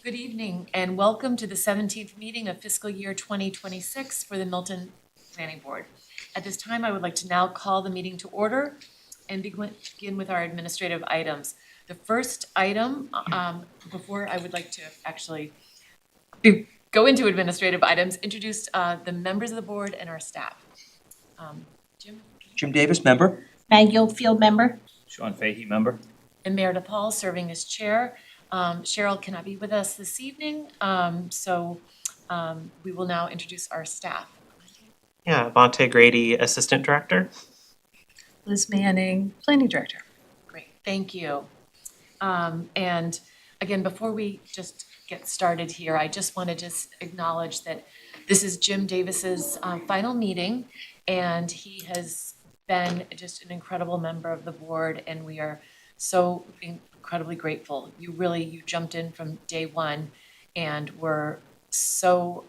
Good evening and welcome to the 17th meeting of fiscal year 2026 for the Milton Planning Board. At this time, I would like to now call the meeting to order and begin with our administrative items. The first item, before I would like to actually go into administrative items, introduce the members of the board and our staff. Jim? Jim Davis, member. Maggie Field, member. Sean Fahey, member. And Meredith Hall serving as chair. Cheryl cannot be with us this evening, so we will now introduce our staff. Yeah, Vontae Grady, Assistant Director. Liz Manning, Planning Director. Great, thank you. And again, before we just get started here, I just want to just acknowledge that this is Jim Davis's final meeting, and he has been just an incredible member of the board, and we are so incredibly grateful. You jumped in from day one and were so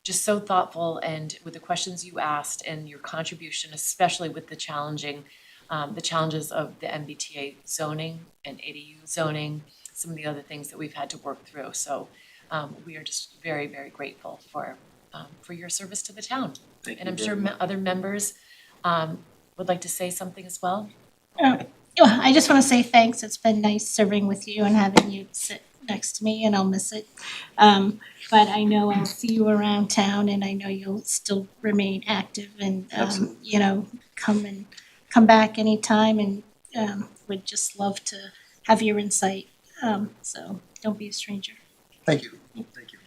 just so thoughtful, and with the questions you asked and your contribution, especially with the challenges of the MBTA zoning and ADU zoning, some of the other things that we've had to work through. So we are just very, very grateful for your service to the town. And I'm sure other members would like to say something as well. I just want to say thanks. It's been nice serving with you and having you sit next to me, and I'll miss it. But I know I'll see you around town, and I know you'll still remain active and, come back anytime, and would just love to have your insight. So don't be a stranger. Thank you. Thank you.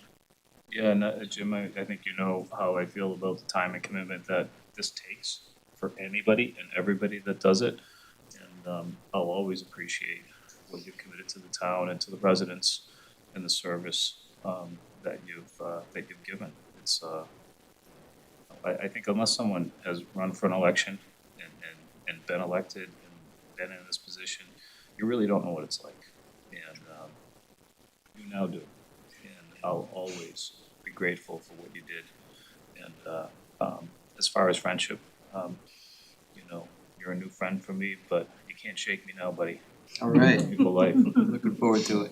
Yeah, and Jim, I think you know how I feel about the time and commitment that this takes for anybody and everybody that does it. And I'll always appreciate what you've committed to the town and to the residents and the service that you've given. It's I think unless someone has run for an election and been elected and been in this position, you really don't know what it's like. And you now do. And I'll always be grateful for what you did. And as far as friendship, you're a new friend for me, but you can't shake me now, buddy. All right. People life. Looking forward to it.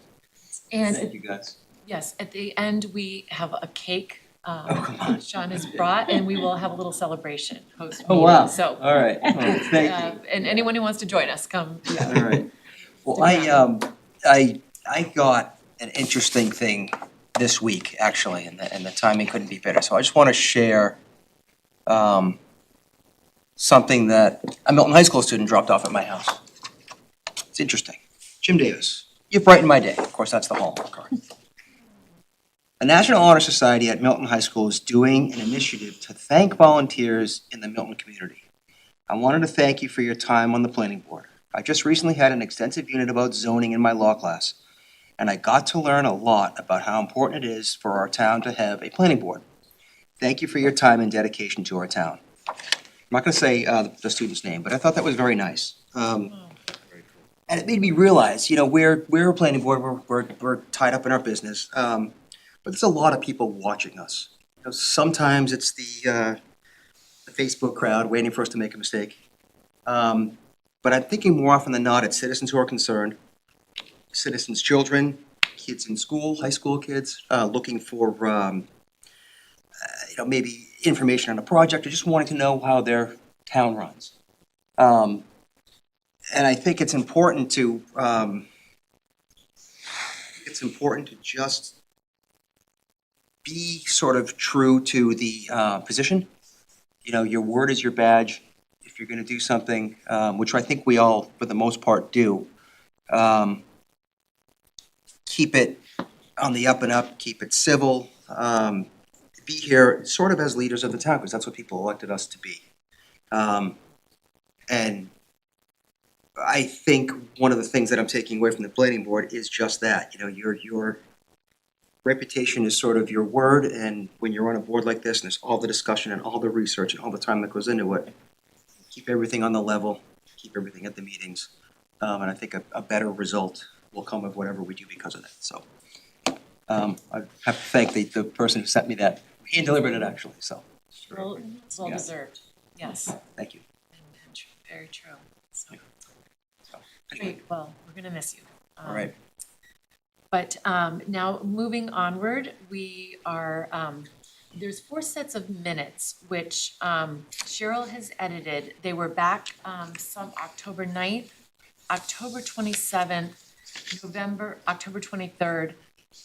And Thank you, guys. yes, at the end, we have a cake come on. Sean has brought, and we will have a a celebration post meeting. Oh, wow. So, All right. Oh, thank you. and anyone who wants to join us, come. All right. Well, I got an interesting thing this week, actually, and the timing couldn't be better. So I just want to share something that a Milton High School student dropped off at my house. It's interesting. Jim Davis, you've brightened my day. Of course, that's the Hallmark card. The National Honor Society at Milton High School is doing an initiative to thank volunteers in the Milton community. I wanted to thank you for your time on the planning board. I just recently had an extensive unit about zoning in my law class, and I got to learn a lot about how important it is for our town to have a planning board. Thank you for your time and dedication to our town. I'm not going to say the student's name, but I thought that was very nice. And it made me realize, we're a planning board, we're tied up in our business, but there's a lot of people watching us. Sometimes it's the Facebook crowd waiting for us to make a mistake. But I'm thinking more often than not, it's citizens who are concerned, citizens' children, kids in school, high school kids, looking for, maybe information on a project or just wanting to know how their town runs. And I think it's important to just be sort of true to the position. Your word is your badge. If you're going to do something, which I think we all, for the most part, do, keep it on the up and up, keep it civil, be here sort of as leaders of the town, because that's what people elected us to be. And I think one of the things that I'm taking away from the planning board is just that. Your reputation is sort of your word, and when you're on a board like this and there's all the discussion and all the research and all the time that goes into it, keep everything on the level, keep everything at the meetings, and I think a better result will come of whatever we do because of that. So I have to thank the person who sent me that. He delivered it, actually, so. Well deserved, yes. Thank you. And very true, so. So, anyway. Great, well, we're gonna miss you. All right. But now moving onward, we are, there's 4 sets of minutes, which Cheryl has edited. They were back some October 9th, October 27th, October 23rd,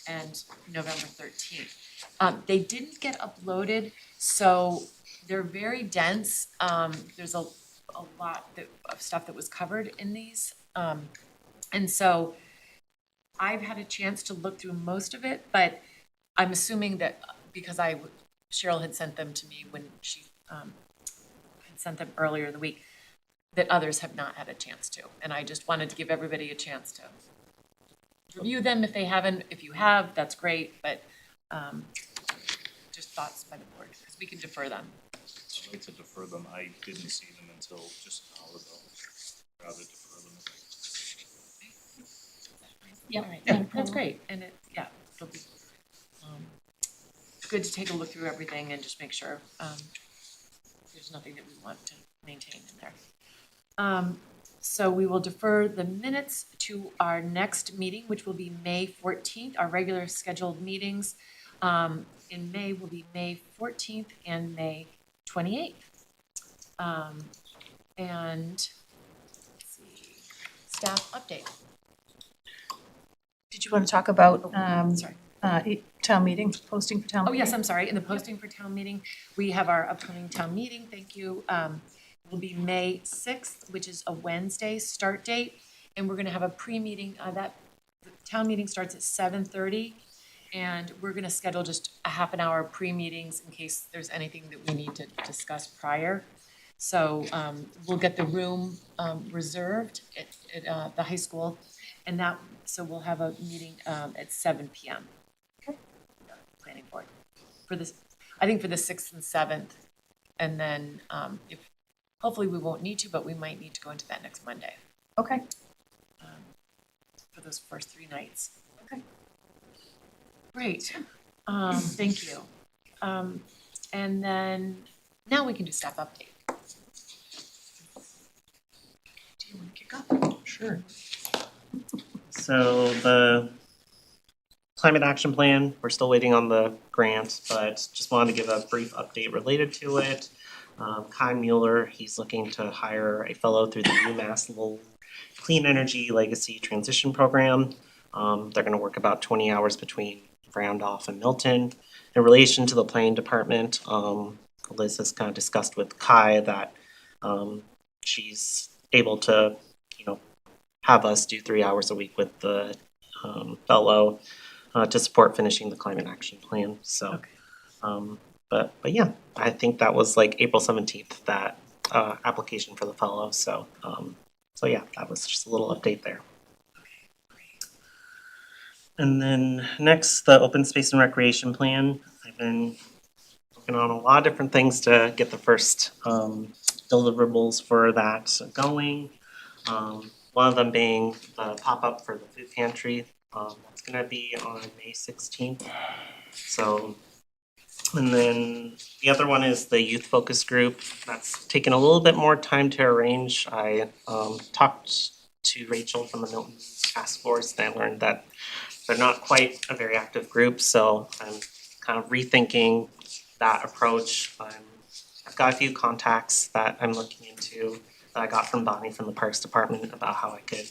and November 13th. They didn't get uploaded, so they're very dense. There's a lot of stuff that was covered in these. And so I've had a chance to look through most of it, but I'm assuming that because Cheryl had sent them to me when she had sent them earlier in the week, that others have not had a chance to. And I just wanted to give everybody a chance to review them if they haven't. If you have, that's great, but just thoughts by the board, because we can defer them. I'd like to defer them. I didn't see them until just an hour ago. Rather defer them. Yep. All right, yeah, that's great, and it'll be good to take a look through everything and just make sure there's nothing that we want to maintain in there. So we will defer the minutes to our next meeting, which will be May 14th. Our regular scheduled meetings in May will be May 14th and May 28th. And let's see, staff update. Did you want to talk about Sorry. town meeting, posting for town Oh, meeting? yes, I'm sorry. In the posting for town meeting, we have our upcoming town meeting. Thank you. Will be May 6th, which is a Wednesday start date. And we're going to have a pre-meeting. The town meeting starts at 7:30. And we're going to schedule just a half an hour pre-meetings in case there's anything that we need to discuss prior. So we'll get the room reserved at the high school. And so we'll have a meeting at 7 p.m. Planning board for this, I think for the 6th and 7th. And then hopefully we won't need to, but we might need to go into that next Monday Okay. for those first 3 nights. Okay. Great, thank you. And then now we can do staff update. Do you want to kick off? Sure. So the climate action plan, we're still waiting on the grant, but just wanted to give a brief update related to it. Kai Mueller, he's looking to hire a fellow through the UMass Lowell Clean Energy Legacy Transition Program. They're going to work about 20 hours between Randolph and Milton. In relation to the planning department, Liz has kind of discussed with Kai that she's able to, have us do 3 hours a week with the fellow to support finishing the climate action plan. So, Okay. but yeah, I think that was like April 17th, that application for the fellow. So, so yeah, that was just a little update there. And then next, the open space and recreation plan. I've been working on a lot of different things to get the first deliverables for that going. One of them being the pop-up for the food pantry. That's gonna be on May 16th. So, and then the other one is the youth focus group. That's taken a little bit more time to arrange. I talked to Rachel from the Milton task force, and I learned that they're not quite a very active group, so I'm kind of rethinking that approach. I've got a few contacts that I'm looking into that I got from Bonnie from the Parks Department about how I could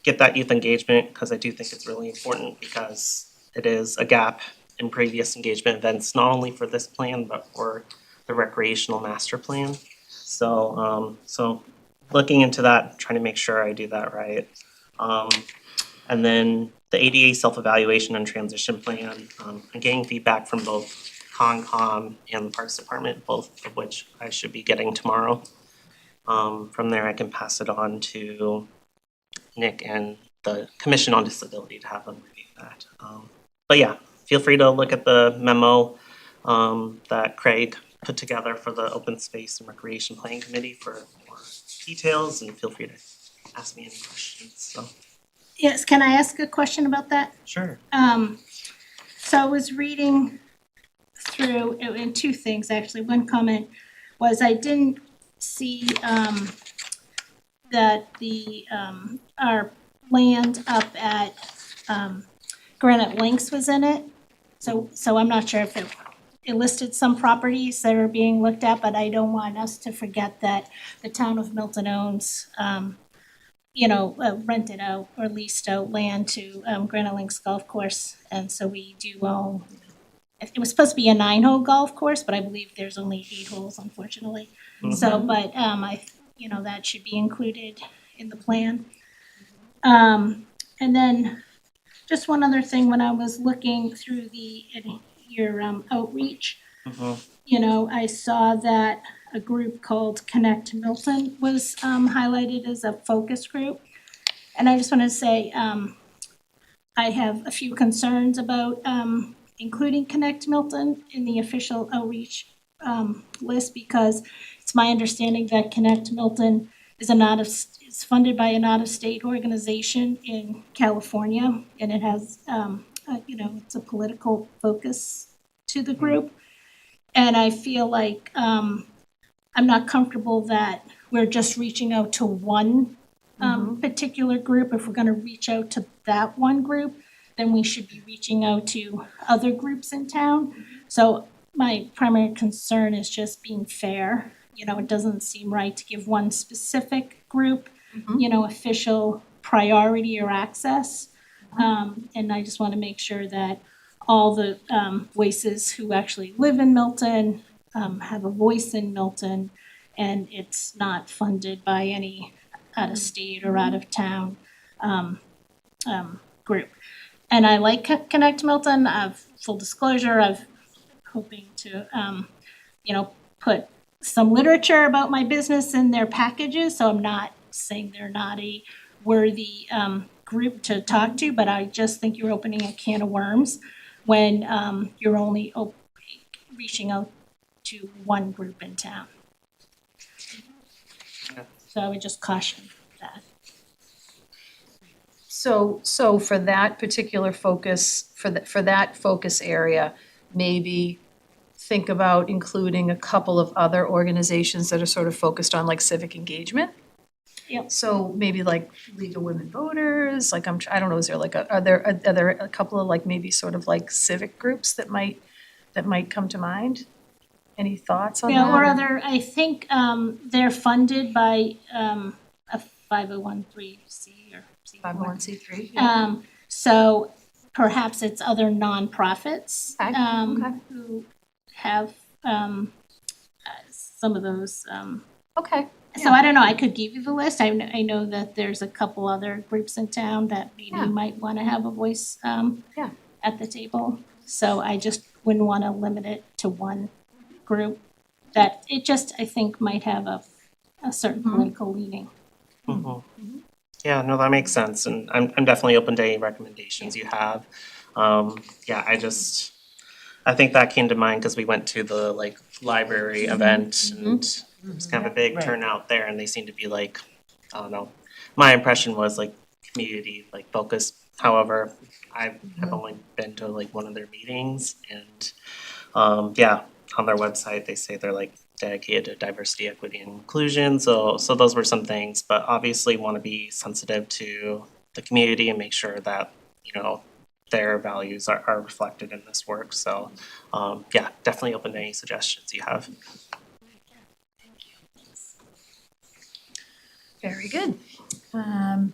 get that youth engagement, because I do think it's really important, because it is a gap in previous engagement events, not only for this plan, but for the recreational master plan. So, so looking into that, trying to make sure I do that right. And then the ADA self-evaluation and transition plan, I'm getting feedback from both Concom and the Parks Department, both of which I should be getting tomorrow. From there, I can pass it on to Nick and the Commission on Disability to have them review that. But yeah, feel free to look at the memo that Craig put together for the Open Space and Recreation Planning Committee for more details, and feel free to ask me any questions. So. Yes, can I ask a question about that? Sure. So I was reading through, and 2 things actually. One comment was I didn't see that the our land up at Granite Links was in it. So I'm not sure if it listed some properties that are being looked at, but I don't want us to forget that the town of Milton owns, rented out or leased out land to Granite Links Golf Course. And so we do own, it was supposed to be a 9-hole golf course, but I believe there's only 8 holes, unfortunately. So, but that should be included in the plan. And then just one other thing, when I was looking through your outreach, I saw that a group called Connect Milton was highlighted as a focus group. And I just want to say, I have a few concerns about including Connect Milton in the official outreach list, because it's my understanding that Connect Milton is it's funded by an out-of-state organization in California, and it has, it's a political focus to the group. And I feel like I'm not comfortable that we're just reaching out to one particular group. If we're going to reach out to that one group, then we should be reaching out to other groups in town. So my primary concern is just being fair. It doesn't seem right to give one specific group, official priority or access. And I just want to make sure that all the voices who actually live in Milton have a voice in Milton, and it's not funded by any out-of-state or out-of-town group. And I like Connect Milton. Full disclosure, I'm hoping to, put some literature about my business in their packages. So I'm not saying they're not a worthy group to talk to, but I just think you're opening a can of worms when you're only reaching out to one group in town. So I would just caution that. So for that particular focus, for that focus area, maybe think about including a couple of other organizations that are sort of focused on like civic engagement. Yep. So maybe like League of Women Voters, like I don't know, is there like are there a couple of like maybe sort of like civic groups that might come to mind? Any thoughts on that? Yeah, or other, I think they're funded by a 501(c)(3) or C4. 501(c)(3), yeah. So perhaps it's other nonprofits Okay. who have some of those. Okay. So I don't know, I could give you the list. I know that there's a couple other groups in town that maybe Yeah. might want to have a voice Yeah. at the table. So I just wouldn't want to limit it to one group. That it just, I think, might have a certain political leaning. Yeah, no, that makes sense, and I'm definitely open to any recommendations you have. I think that came to mind because we went to the like library event and it was kind of a big Right. turnout there, and they seemed to be like, I don't know, my impression was like community like focused. However, I have only been to like one of their meetings, and on their website they say they're like dedicated to diversity, equity, and inclusion. So those were some things, but obviously want to be sensitive to the community and make sure that their values are reflected in this work. So definitely open to any suggestions you have. Very good. All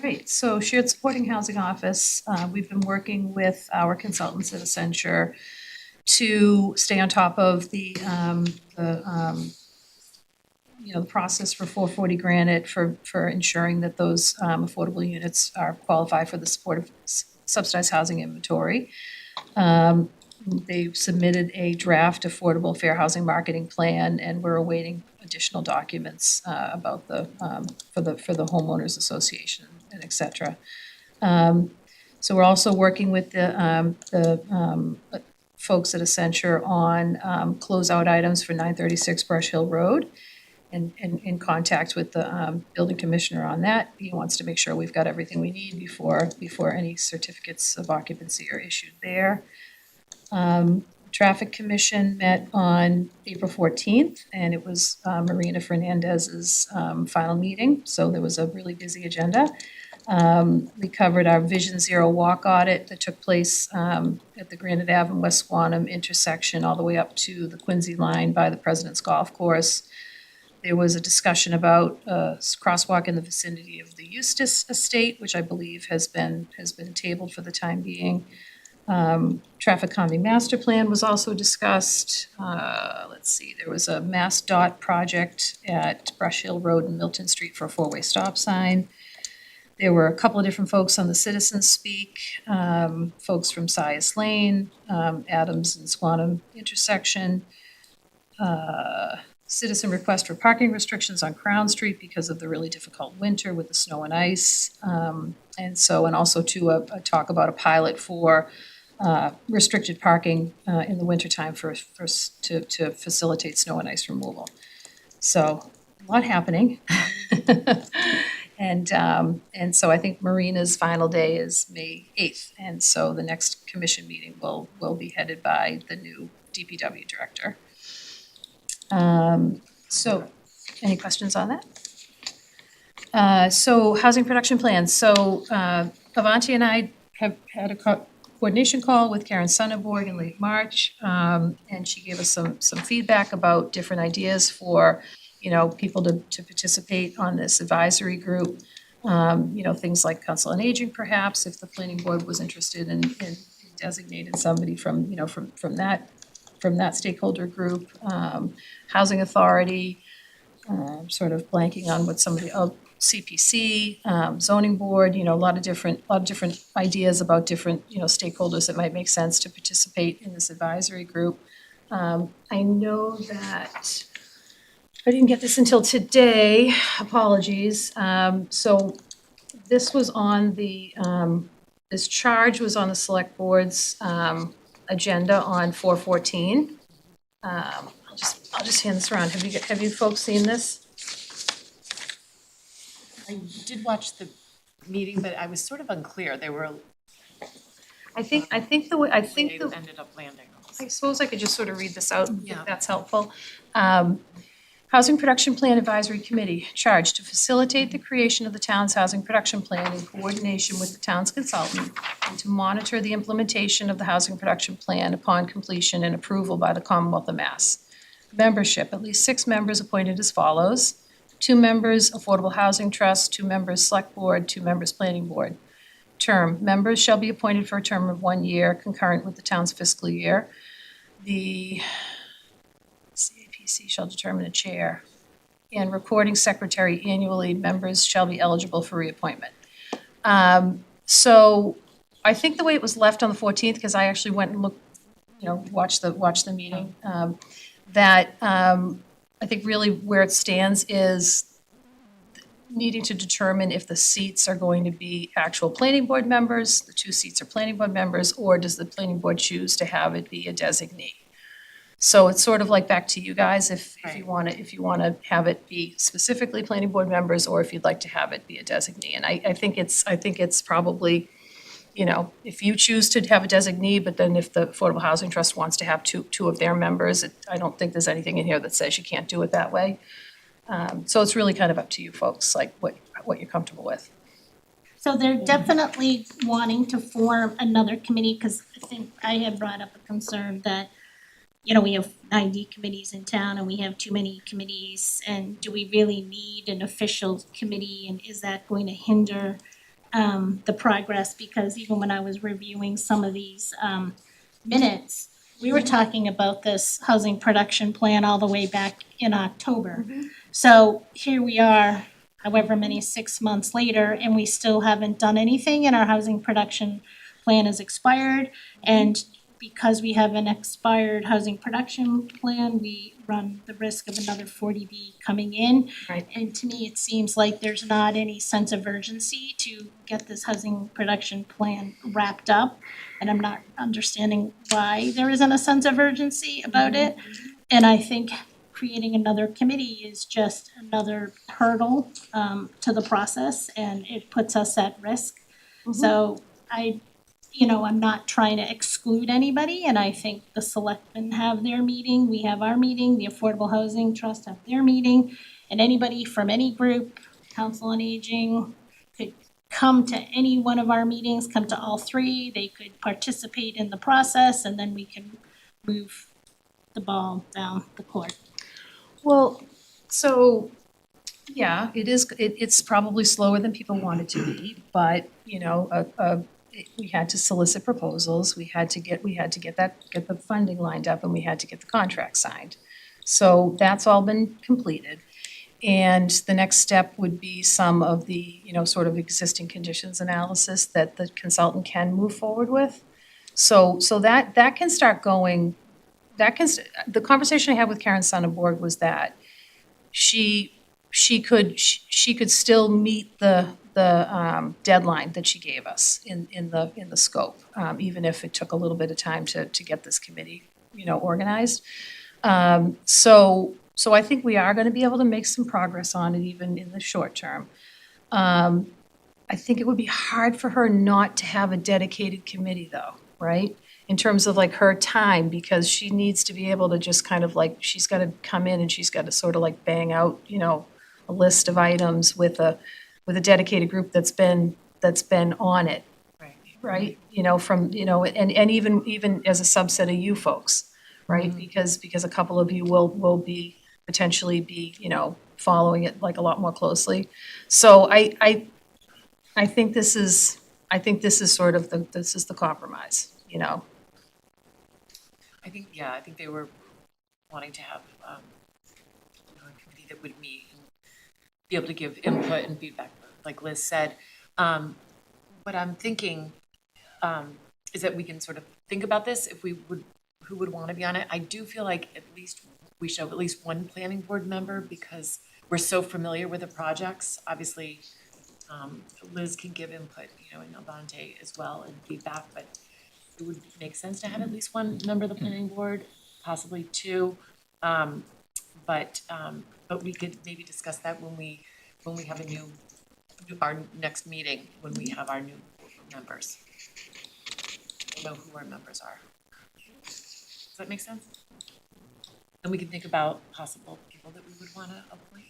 right, so Shared Supporting Housing Office, we've been working with our consultants at Accenture to stay on top of the process for 440 Granite for ensuring that those affordable units are qualified for the supportive subsidized housing inventory. They submitted a draft affordable fair housing marketing plan, and we're awaiting additional documents about for the homeowners association and et cetera. So we're also working with the folks at Accenture on closeout items for 936 Brush Hill Road, and in contact with the building commissioner on that. He wants to make sure we've got everything we need before any certificates of occupancy are issued there. Traffic Commission met on April 14th, and it was Marina Fernandez's final meeting, so there was a really busy agenda. We covered our Vision Zero walk audit that took place at the Granite Ave and West Squantum intersection all the way up to the Quincy line by the President's Golf Course. There was a discussion about a crosswalk in the vicinity of the Eustis Estate, which I believe has been tabled for the time being. Traffic calming master plan was also discussed. Let's see, there was a Mass Dot project at Brush Hill Road and Milton Street for a four-way stop sign. There were a couple of different folks on the citizens speak, folks from Sias Lane, Adams and Squantum intersection. Citizen request for parking restrictions on Crown Street because of the really difficult winter with the snow and ice. And also to a talk about a pilot for restricted parking in the wintertime to facilitate snow and ice removal. So, a lot happening. And so I think Marina's final day is May 8th, and so the next commission meeting will be headed by the new DPW director. So, any questions on that? So housing production plans, so Avanti and I have had a coordination call with Karen Sonnenborg in late March, and she gave us some feedback about different ideas for, people to participate on this advisory group. Things like council on aging perhaps, if the planning board was interested in designating somebody from that stakeholder group. Housing authority, sort of blanking on what somebody, CPC, zoning board, a lot of different ideas about different, stakeholders that might make sense to participate in this advisory group. I know that I didn't get this until today, apologies. So this was on this charge was on the select board's agenda on 4/14. I'll just hand this around. Have you folks seen this? I did watch the meeting, but I was sort of unclear. They were, I think they ended up landing on I this. suppose I could just sort of read this out, Yeah. if that's helpful. Housing Production Plan Advisory Committee, charged to facilitate the creation of the town's housing production plan in coordination with the town's consultant, and to monitor the implementation of the housing production plan upon completion and approval by the Commonwealth of Mass. Membership, at least 6 members appointed as follows: 2 members Affordable Housing Trust, 2 members Select Board, 2 members Planning Board. Term, members shall be appointed for a term of 1 year concurrent with the town's fiscal year. The CAPC shall determine a chair. And recording secretary annually, members shall be eligible for reappointment. So I think the way it was left on the 14th, because I actually went and looked, watched the meeting, I think really where it stands is needing to determine if the seats are going to be actual planning board members, the 2 seats are planning board members, or does the planning board choose to have it be a designee? So it's sort of like back to you guys, if you want to have it be specifically planning board members, or if you'd like to have it be a designee. And I think it's probably, if you choose to have a designee, but then if the Affordable Housing Trust wants to have two of their members, I don't think there's anything in here that says you can't do it that way. So it's really kind of up to you folks, like what you're comfortable with. So they're definitely wanting to form another committee, because I think I had brought up a concern that, we have 90 committees in town and we have too many committees, and do we really need an official committee, and is that going to hinder the progress? Because even when I was reviewing some of these minutes, we were talking about this housing production plan all the way back in October. So here we are, however many, 6 months later, and we still haven't done anything, and our housing production plan is expired. And because we have an expired housing production plan, we run the risk of another 40B coming in. Right. And to me, it seems like there's not any sense of urgency to get this housing production plan wrapped up. And I'm not understanding why there isn't a sense of urgency about it. And I think creating another committee is just another hurdle to the process, and it puts us at risk. So I'm not trying to exclude anybody, and I think the selectmen have their meeting, we have our meeting, the Affordable Housing Trust have their meeting, and anybody from any group, Council on Aging, could come to any one of our meetings, come to all three, they could participate in the process, and then we can move the ball down the court. Well, so, yeah, it's probably slower than people want it to be, but, we had to solicit proposals, we had to get the funding lined up, and we had to get the contract signed. So that's all been completed. And the next step would be some of the, sort of existing conditions analysis that the consultant can move forward with. So that can start going, the conversation I had with Karen Sonneborg was that she could still meet the deadline that she gave us in the scope, even if it took a little bit of time to get this committee, organized. So I think we are gonna be able to make some progress on it even in the short term. I think it would be hard for her not to have a dedicated committee though, right? In terms of like her time, because she needs to be able to just kind of like, she's gotta come in and she's gotta sort of like bang out, a list of items with a dedicated group that's been on it, Right. right? And even as a subset of you folks, right? Because a couple of you will be, potentially be, following it like a lot more closely. So I think this is sort of the compromise, I think they were wanting to have, a committee that would meet and be able to give input and feedback, like Liz said. What I'm thinking, is that we can sort of think about this, who would want to be on it. I do feel like at least we should have at least one planning board member because we're so familiar with the projects. Obviously, Liz can give input, and Avante as well and feedback, but it would make sense to have at least one member of the planning board, possibly two. But we could maybe discuss that when we have our next meeting, when we have our new members. We know who our members are. Does that make sense? And we can think about possible people that we would want to appoint.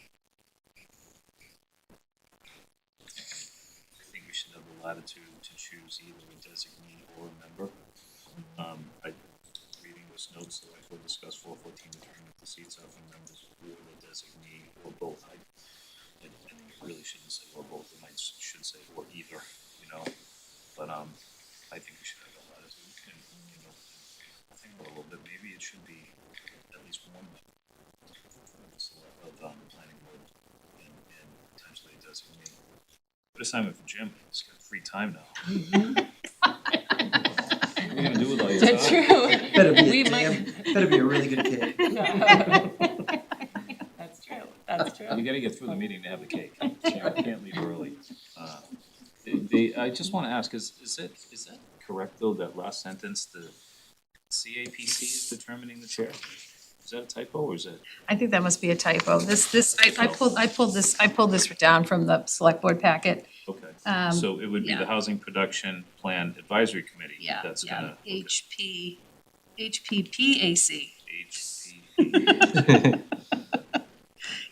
I think we should have the latitude to choose either a designee or a member. Reading those notes that I will discuss 414, determine if the seats are for members or the designee or both. I think it really shouldn't say or both, it should say or either, but I think we should have the latitude and, think about a little bit, maybe it should be at least one member of the planning board and potentially a designee. Good assignment for Jim, he's got free time now. What are you gonna do with all your time? That's true. Better be a really good kid. That's true, that's true. You gotta get through the meeting to have the cake. Can't leave early. I just wanna ask, is that correct though, that last sentence, the CAPC is determining the chair? Is that a typo or is it? I think that must be a typo. I pulled this down from the select board packet. Okay, so it would be yeah. the Housing Production Plan Advisory Committee Yeah, that's yeah, gonna. HPPAC. HP.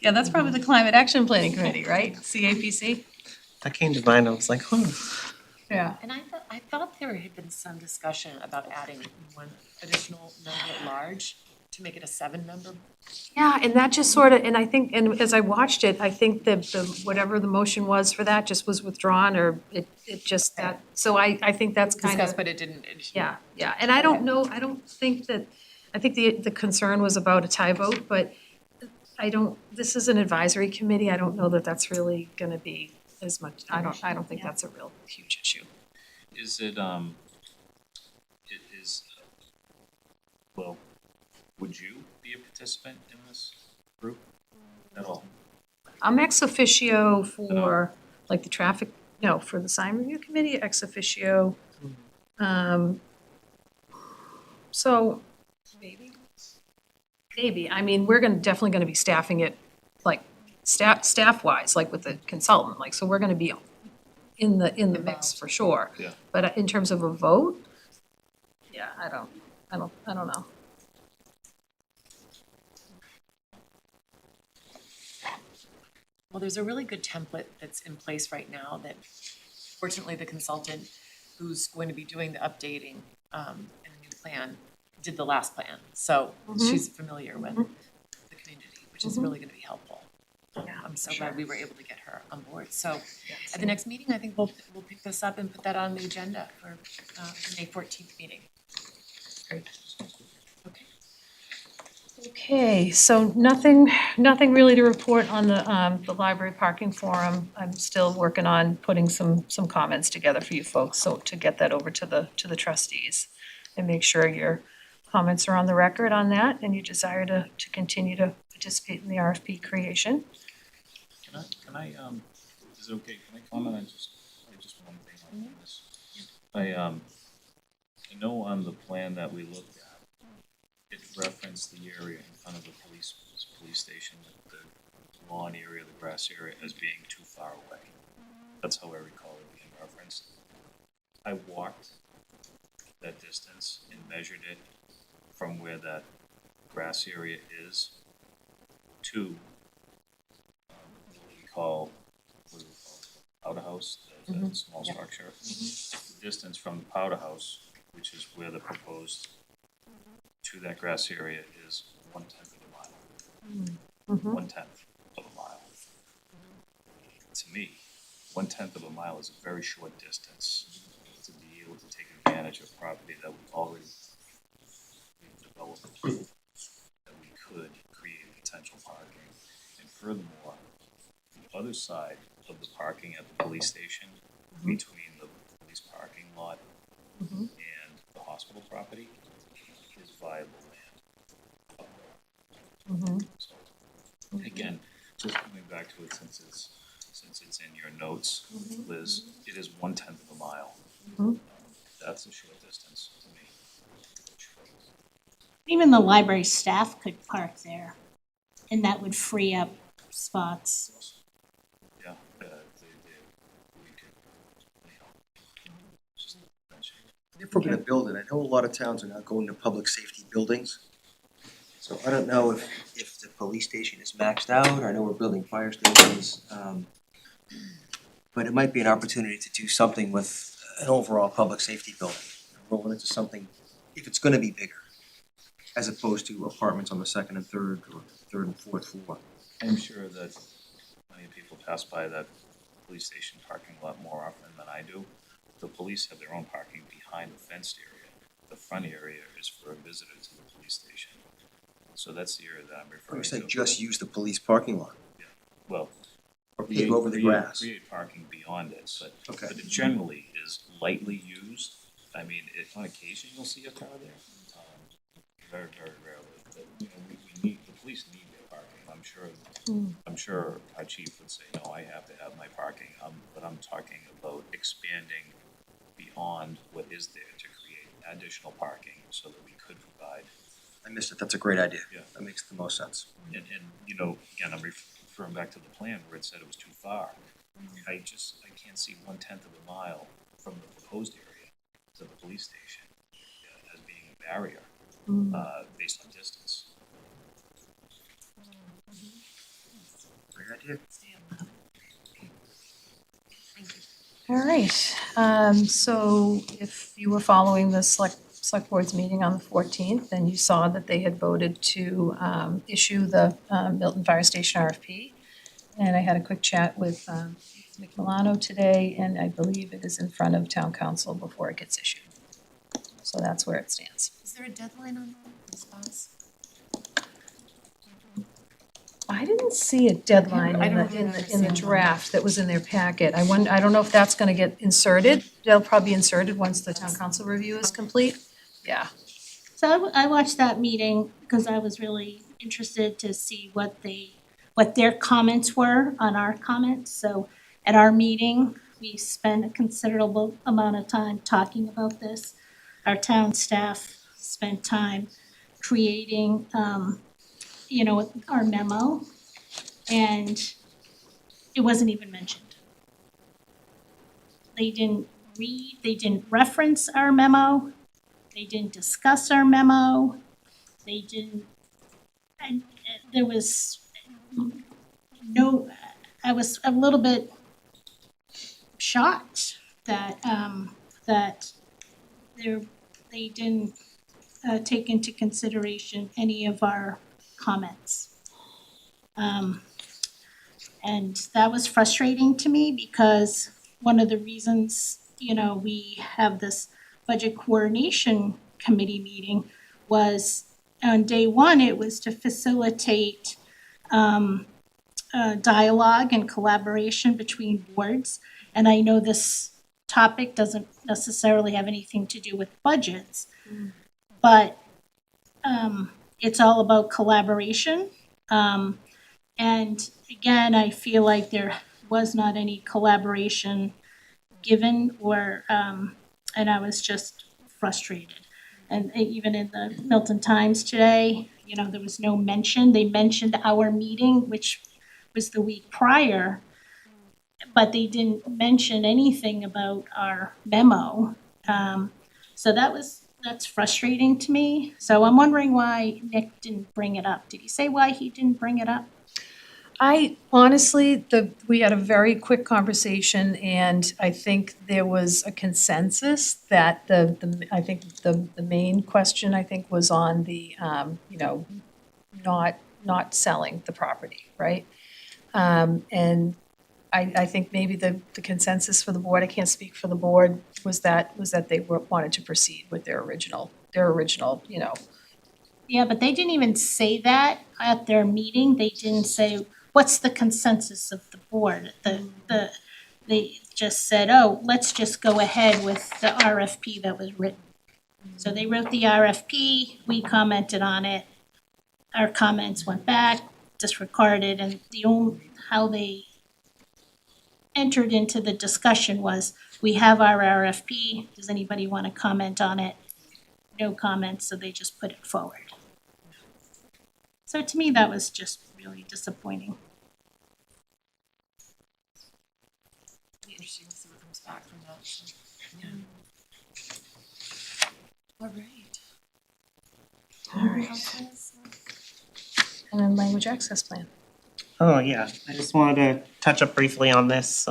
Yeah, that's probably the Climate Action Planning Committee, right? CAPC? That came to mind, I was like, Yeah. And I thought there had been some discussion about adding one additional member at large to make it a 7-member. Yeah, and that just sort of, and I think, and as I watched it, I think that whatever the motion was for that just was withdrawn, or it just that, so I think that's kind of. Discussed, but it didn't. Yeah, and I don't know, I don't think that, I think the concern was about a tie vote, but this is an advisory committee, I don't know that that's really gonna be as much, I don't think that's a real huge issue. Is it, well, would you be a participant in this group at all? I'm ex officio for like the traffic, no, for the sign review committee, ex officio. So maybe, I mean, we're definitely gonna be staffing it, like staff wise, like with the consultant, like, so we're gonna be in the mix for sure. Yeah. But in terms of a vote, yeah, I don't know. Well, there's a really good template that's in place right now that Fortunately, the consultant who's going to be doing the updating in the new plan did the last plan. So she's familiar with the community, which is really going to be helpful. I'm so glad we were able to get her on board. So at the next meeting, I think we'll pick this up and put that on the agenda for the May 14th meeting. Great. Okay. Okay, so nothing really to report on the library parking forum. I'm still working on putting some comments together for you folks, so to get that over to the trustees and make sure your comments are on the record on that and you desire to continue to participate in the RFP creation. Can I, is it okay, can I comment on just one thing on this? I know on the plan that we looked at, it referenced the area in front of the police station, the lawn area, the grass area, as being too far away. That's how I recall it being referenced. I walked that distance and measured it from where that grass area is to what do we call it, powder house, the small structure. The distance from the powder house, which is where the proposed to that grass area, is 1/10 of a mile. 1/10 of a mile. To me, 1/10 of a mile is a very short distance to be able to take advantage of property that we've already developed, that we could create potential parking. And furthermore, the other side of the parking at the police station, between the police parking lot and the hospital property, is viable land. So, again, just coming back to it, since it's in your notes, Liz, it is 1/10 of a mile. That's a short distance to me. Even the library staff could park there, and that would free up spots. Yeah, we could, just mention. If we're gonna build it, I know a lot of towns are not going to public safety buildings. So I don't know if the police station is maxed out, I know we're building fire stations. But it might be an opportunity to do something with an overall public safety building. Roll it into something, if it's gonna be bigger, as opposed to apartments on the second and third or third and fourth floor. I'm sure that many people pass by that police station parking lot more often than I do. The police have their own parking behind the fenced area. The front area is for a visitor to the police station. So that's the area that I'm Or referring you to. said just use the police parking lot, Well, or pave over the grass. create parking beyond it, Okay. but it generally is lightly used. I mean, on occasion, you'll see a car there. Very, very rarely, but, we need, the police need their parking. I'm sure our chief would say, no, I have to have my parking, but I'm talking about expanding beyond what is there to create additional parking so that we could provide. I missed it, that's a great idea. Yeah. That makes the most sense. And again, I'm referring back to the plan where it said it was too far. I can't see 1/10 of a mile from the proposed area to the police station as being a barrier, based on distance. Great idea. All right, so if you were following the select board's meeting on the 14th, then you saw that they had voted to issue the Milton Fire Station RFP. And I had a quick chat with Mick Milano today, and I believe it is in front of town council before it gets issued. So that's where it stands. Is there a deadline on the response? I didn't see a deadline I in don't the, remember in the seeing one. draft that was in their packet. I don't know if that's gonna get inserted. They'll probably be inserted once the town council review is complete. Yeah. So I watched that meeting because I was really interested to see what their comments were on our comments. So at our meeting, we spent a considerable amount of time talking about this. Our town staff spent time creating, our memo, and it wasn't even mentioned. They didn't reference our memo, they didn't discuss our memo, and there was I was a little bit shocked that, that they didn't take into consideration any of our comments. And that was frustrating to me because one of the reasons, we have this budget coordination committee meeting was on day one, it was to facilitate dialogue and collaboration between boards. And I know this topic doesn't necessarily have anything to do with budgets, but it's all about collaboration. And again, I feel like there was not any collaboration given and I was just frustrated. And even in the Milton Times today, there was no mention. They mentioned our meeting, which was the week prior, but they didn't mention anything about our memo. So that's frustrating to me. So I'm wondering why Nick didn't bring it up. Did he say why he didn't bring it up? I honestly, we had a very quick conversation, and I think there was a consensus that I think the main question, I think, was on the, not selling the property, right? And I think maybe the consensus for the board, I can't speak for the board, was that they wanted to proceed with their original, Yeah, but they didn't even say that at their meeting. They didn't say, what's the consensus of the board? They just said, oh, let's just go ahead with the RFP that was written. So they wrote the RFP, we commented on it, our comments went back, disregarded, and how they entered into the discussion was, we have our RFP, does anybody want to comment on it? No comments, so they just put it forward. So to me, that was just really disappointing. Be interesting to see what comes back from that, so, yeah. All right. Anything else, Liz? and then language access plan. Oh, yeah, I just wanted to touch up briefly on this.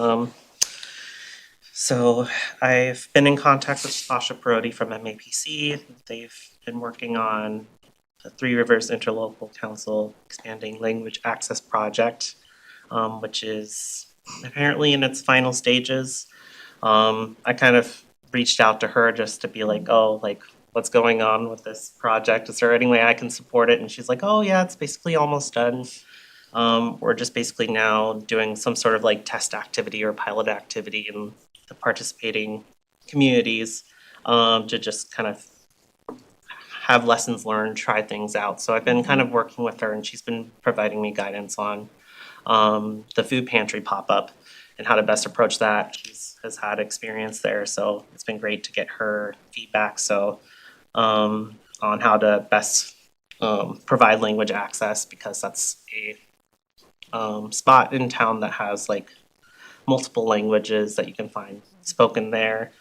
So I've been in contact with Sasha Perotti from MAPC. They've been working on the Three Rivers Interlocal Council expanding language access project, which is apparently in its final stages. I kind of reached out to her just to be like, oh, like, what's going on with this project? Is there any way I can support it? And she's like, oh, yeah, it's basically almost done. We're just basically now doing some sort of like test activity or pilot activity in the participating communities, to just kind of have lessons learned, try things out. So I've been kind of working with her, and she's been providing me guidance on the food pantry pop-up and how to best approach that. She has had experience there, so it's been great to get her feedback. So on how to best provide language access, because that's a spot in town that has like multiple languages that you can find spoken there.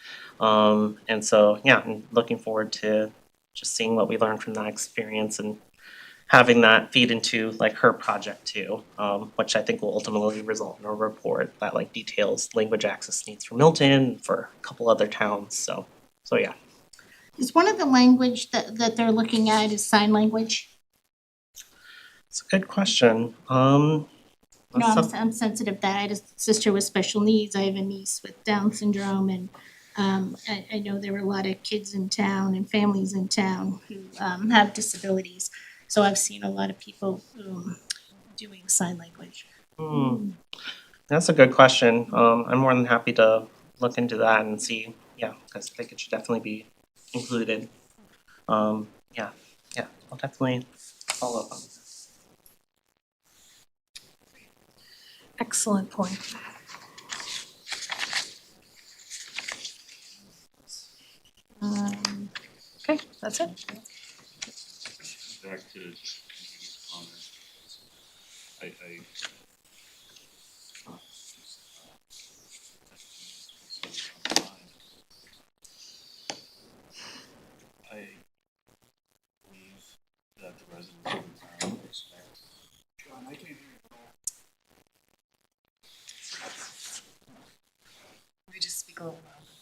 And so, yeah, I'm looking forward to just seeing what we learned from that experience and having that feed into like her project too, which I think will ultimately result in a report that like details language access needs for Milton, for a couple other towns. So yeah. Is one of the language that they're looking at is sign language? It's a good question. No, I'm sensitive to that. I had a sister with special needs. I have a niece with Down syndrome, and I know there are a lot of kids in town and families in town who have disabilities. So I've seen a lot of people doing sign language. That's a good question. I'm more than happy to look into that and see, yeah, because I think it should definitely be included. Yeah, I'll definitely follow up on that. Excellent point. Okay, that's it. Back to Amy's comment. I believe that the residents of the town expect. John, I can't hear you at all. We just speak a little louder.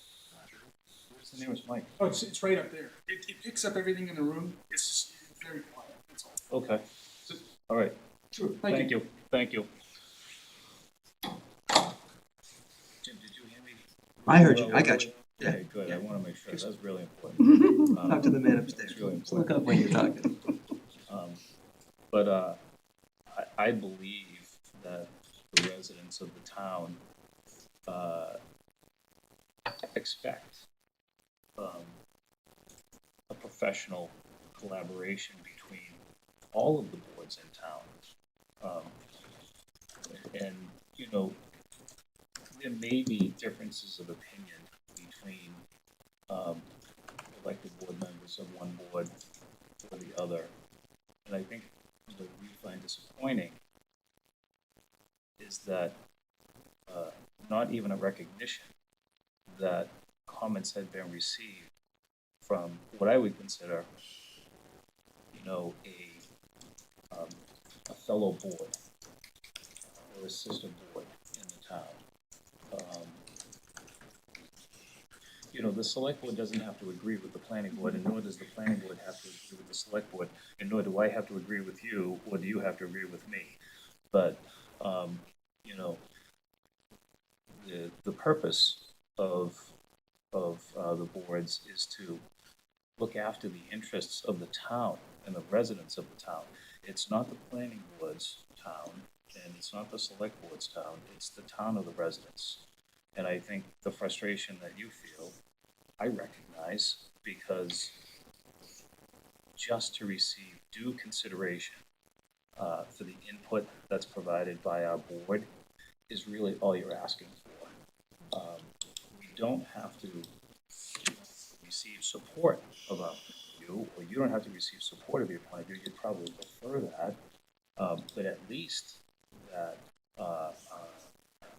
the nearest mic? Oh, it's right up there. It picks up everything in the room. It's just very quiet, that's all. Okay. All right, Sure, thank you, thank you. Jim, did you hear me? I heard you, I got you. Yeah. Okay, good, I wanna make sure, that's really important. Talk to the man upstairs. It's really Just look important. up when you're talking. But I believe that the residents of the town expect a professional collaboration between all of the boards in town. And, you know, there may be differences of opinion between elected board members of one board or the other. And I think what we find disappointing is that not even a recognition that comments had been received from what I would consider, you know, a fellow board or a sister board in the town. You know, the select board doesn't have to agree with the planning board, and nor does the planning board have to agree with the select board, and nor do I have to agree with you, or do you have to agree with me. But, you know, the purpose of the boards is to look after the interests of the town and the residents of the town. It's not the planning board's town, and it's not the select board's town, it's the town of the residents. And I think the frustration that you feel, I recognize, because just to receive due consideration for the input that's provided by our board is really all you're asking for. We don't have to receive support of our point of view, or you don't have to receive support of your point of view, you'd probably prefer that, but at least that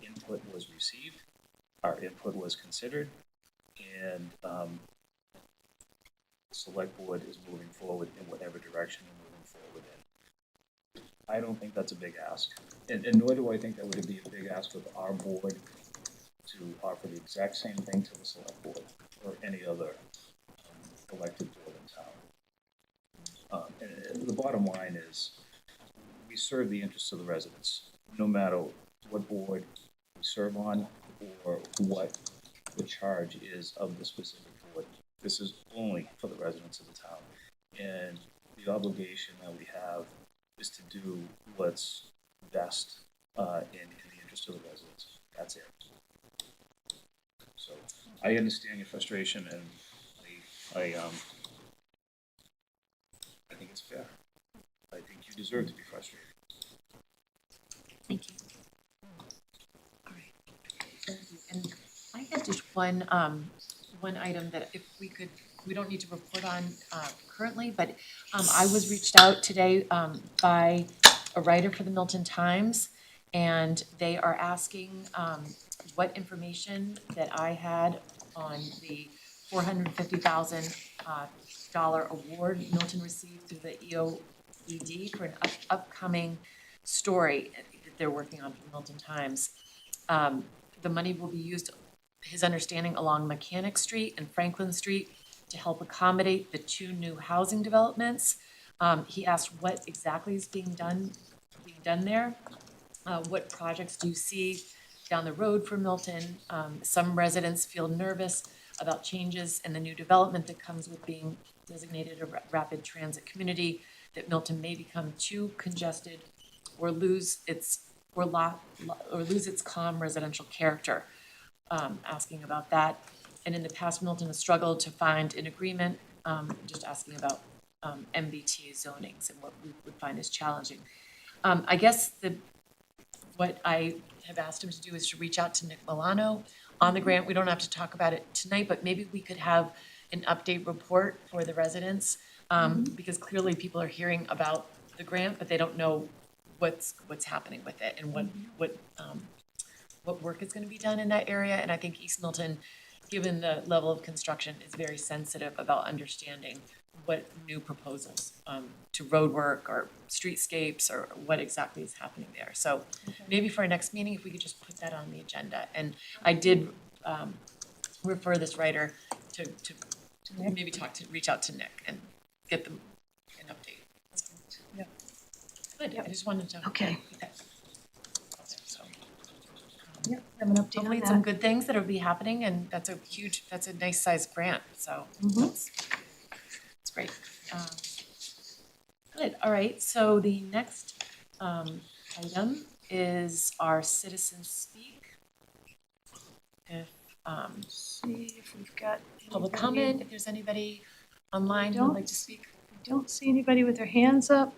input was received, our input was considered, and the select board is moving forward in whatever direction they're moving forward in. I don't think that's a big ask, and nor do I think that would be a big ask of our board to offer the exact same thing to the select board or any other elected board in town. And the bottom line is, we serve the interests of the residents, no matter what board we serve on or what the charge is of the specific board. This is only for the residents of the town. And the obligation that we have is to do what's best in the interest of the residents. That's it. So I understand your frustration, and I think it's fair. I think you deserve to be frustrated. Thank you. All right. Thank you. And I had just one item that if we could, we don't need to report on currently, but I was reached out today by a writer for the Milton Times, and they are asking what information that I had on the $450,000 award Milton received through the EOED for an upcoming story that they're working on for the Milton Times. The money will be used, his understanding, along Mechanic Street and Franklin Street to help accommodate the two new housing developments. He asked what exactly is being done there. What projects do you see down the road for Milton? Some residents feel nervous about changes in the new development that comes with being designated a rapid transit community, that Milton may become too congested or lose its calm residential character. Asking about that. And in the past, Milton has struggled to find an agreement, just asking about MBTA zonings and what we would find is challenging. I guess what I have asked him to do is to reach out to Nick Milano on the grant. We don't have to talk about it tonight, but maybe we could have an update report for the residents, because clearly people are hearing about the grant, but they don't know what's happening with it and what work is gonna be done in that area. And I think East Milton, given the level of construction, is very sensitive about understanding what new proposals to road work or streetscapes or what exactly is happening there. So maybe for our next meeting, if we could just put that on the agenda. And I did refer this writer to Nick? maybe reach out to Nick and get them an update. Yep. Good, I just wanted to. Okay. So, Yep, have an update on hopefully some that. good things that'll be happening, and that's a nice sized grant, so Mhm. it's great. Good, all right, so the next item is our citizen speak. If See if we've got public anybody. comment, if there's anybody online who would like to speak. I don't see anybody with their hands up,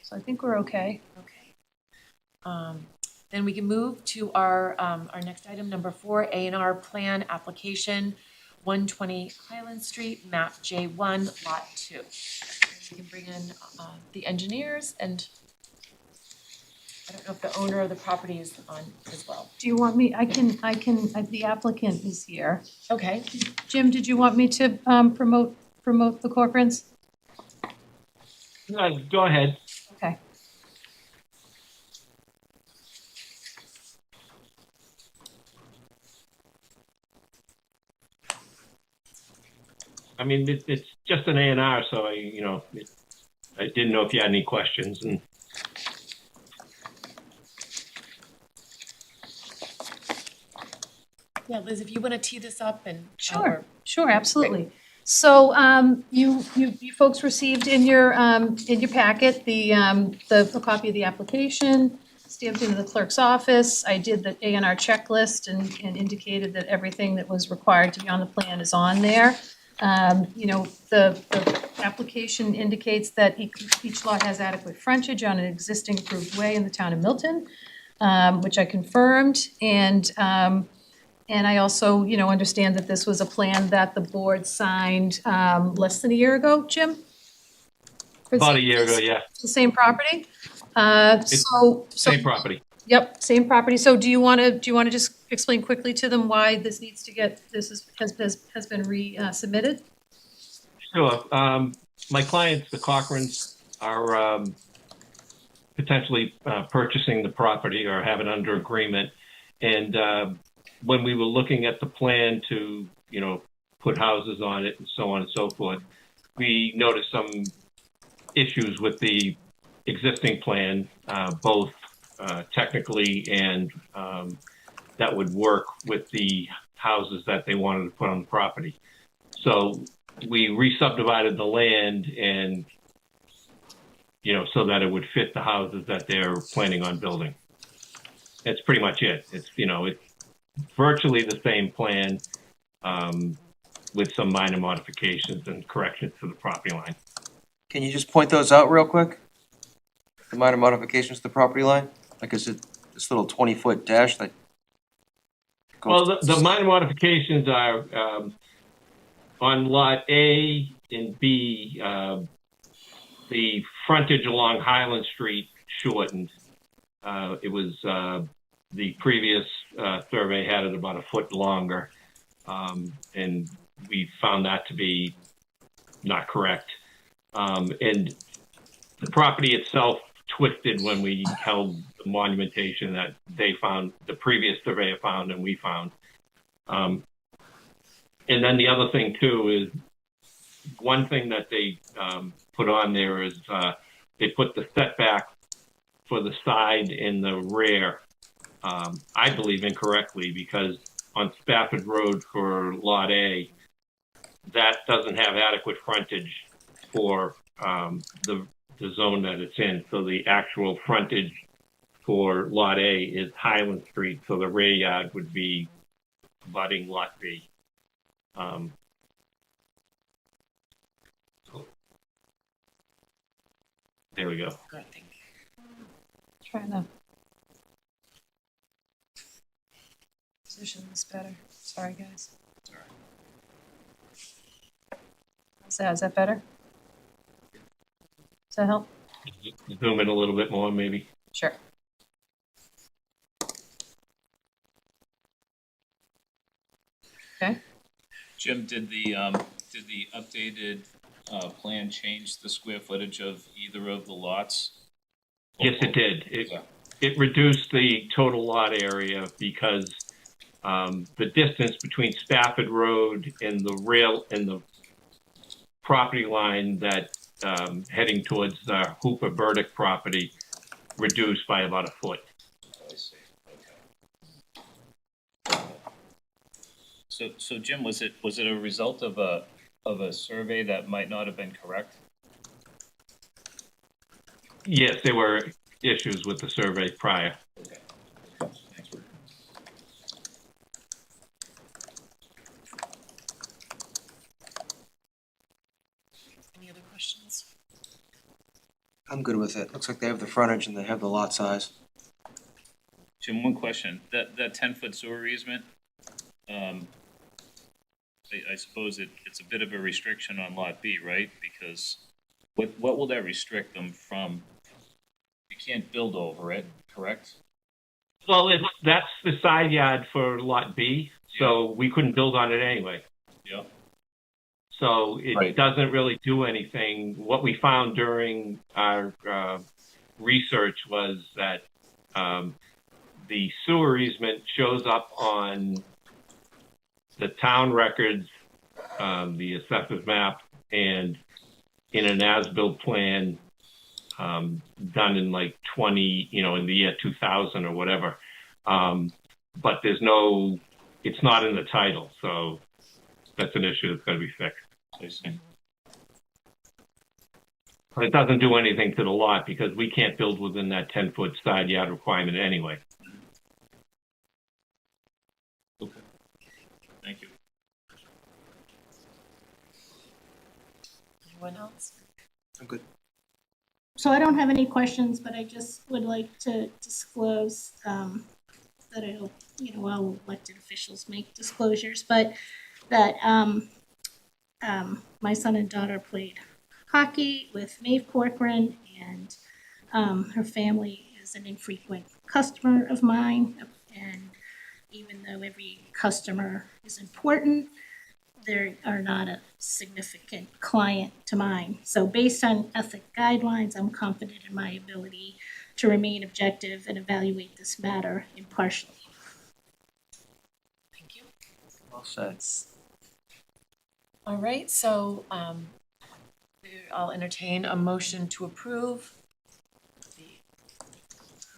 so I think we're okay. Okay. Then we can move to our next item, number 4, A&R Plan Application, 120 Highland Street, map J1, lot 2. We can bring in the engineers, and I don't know if the owner of the property is on as well. Do you want me, the applicant is here. Okay. Jim, did you want me to promote the Corcorans? Go ahead. Okay. I mean, it's just an A&R, so I didn't know if you had any questions. And Yeah, Liz, if you want to tee this up and. Sure, absolutely. So, you folks received in your packet, the copy of the application, stamped into the clerk's office. I did the A&R checklist and indicated that everything that was required to be on the plan is on there. The application indicates that each lot has adequate frontage on an existing approved way in the town of Milton, which I confirmed, and I also, understand that this was a plan that the board signed less than a year ago, Jim? about a year ago, yeah, The same property? same property. Yep, same property. So do you wanna just explain quickly to them why this needs to has been resubmitted? Sure. My clients, the Cochrans, are potentially purchasing the property or have it under agreement. And when we were looking at the plan to, put houses on it and so on and so forth, we noticed some issues with the existing plan, both technically and that would work with the houses that they wanted to put on the property. So we re-subdivided the land and, so that it would fit the houses that they're planning on building. That's pretty much it. It's virtually the same plan with some minor modifications and corrections to the property line. Can you just point those out real quick? The minor modifications to the property line? Like, is it this little 20-foot dash that goes? Well, the minor modifications are on lot A and B, the frontage along Highland Street shortened. It was the previous survey had it about a foot longer, and we found that to be not correct. And the property itself twisted when we held the monumentation that they found, the previous surveyor found, and we found. And then the other thing too is one thing that they put on there is they put the setback for the side and the rear, I believe incorrectly, because on Spafford Road for Lot A, that doesn't have adequate frontage for the zone that it's in. So the actual frontage for Lot A is Highland Street, so the rear yard would be abutting Lot B. There we go. Good, thank you. Trying to position this better. Sorry, guys. Is that better? Does that help? Zoom in a little bit more, maybe. Sure. Okay. Jim, did the updated plan change the square footage of either of the lots? Yes, it did. It reduced the total lot area because the distance between Stafford Road and the property line that heading towards the Hooper Burdick property reduced by about a foot. I see, okay. So Jim, was it a result of a survey that might not have been correct? Yes, there were issues with the survey prior. Okay. Thanks. Any other questions? I'm good with it. Looks like they have the frontage and they have the lot size. Jim, one question, that 10-foot sewer easement, I suppose it's a bit of a restriction on Lot B, right? Because what will that restrict them from? You can't build over it, correct? Well, that's the side yard for Lot B, so we couldn't build on it anyway. Yeah. So it Right. doesn't really do anything. What we found during our research was that the sewer easement shows up on the town records, the assessor's map, and in an as-built plan done in like in the year 2000 or whatever. But it's not in the title, so that's an issue that's got to be fixed. I see. But it doesn't do anything to the lot because we can't build within that 10-foot side yard requirement anyway. Okay. Thank you. Anyone else? I'm good. So I don't have any questions, but I just would like to disclose that I hope, all elected officials make disclosures, but that my son and daughter played hockey with Maeve Corcoran, and her family is an infrequent customer of mine. And even though every customer is important, they are not a significant client to mine. So based on ethic guidelines, I'm confident in my ability to remain objective and evaluate this matter impartially. Thank you. Well said. All right, so I'll entertain a motion to approve the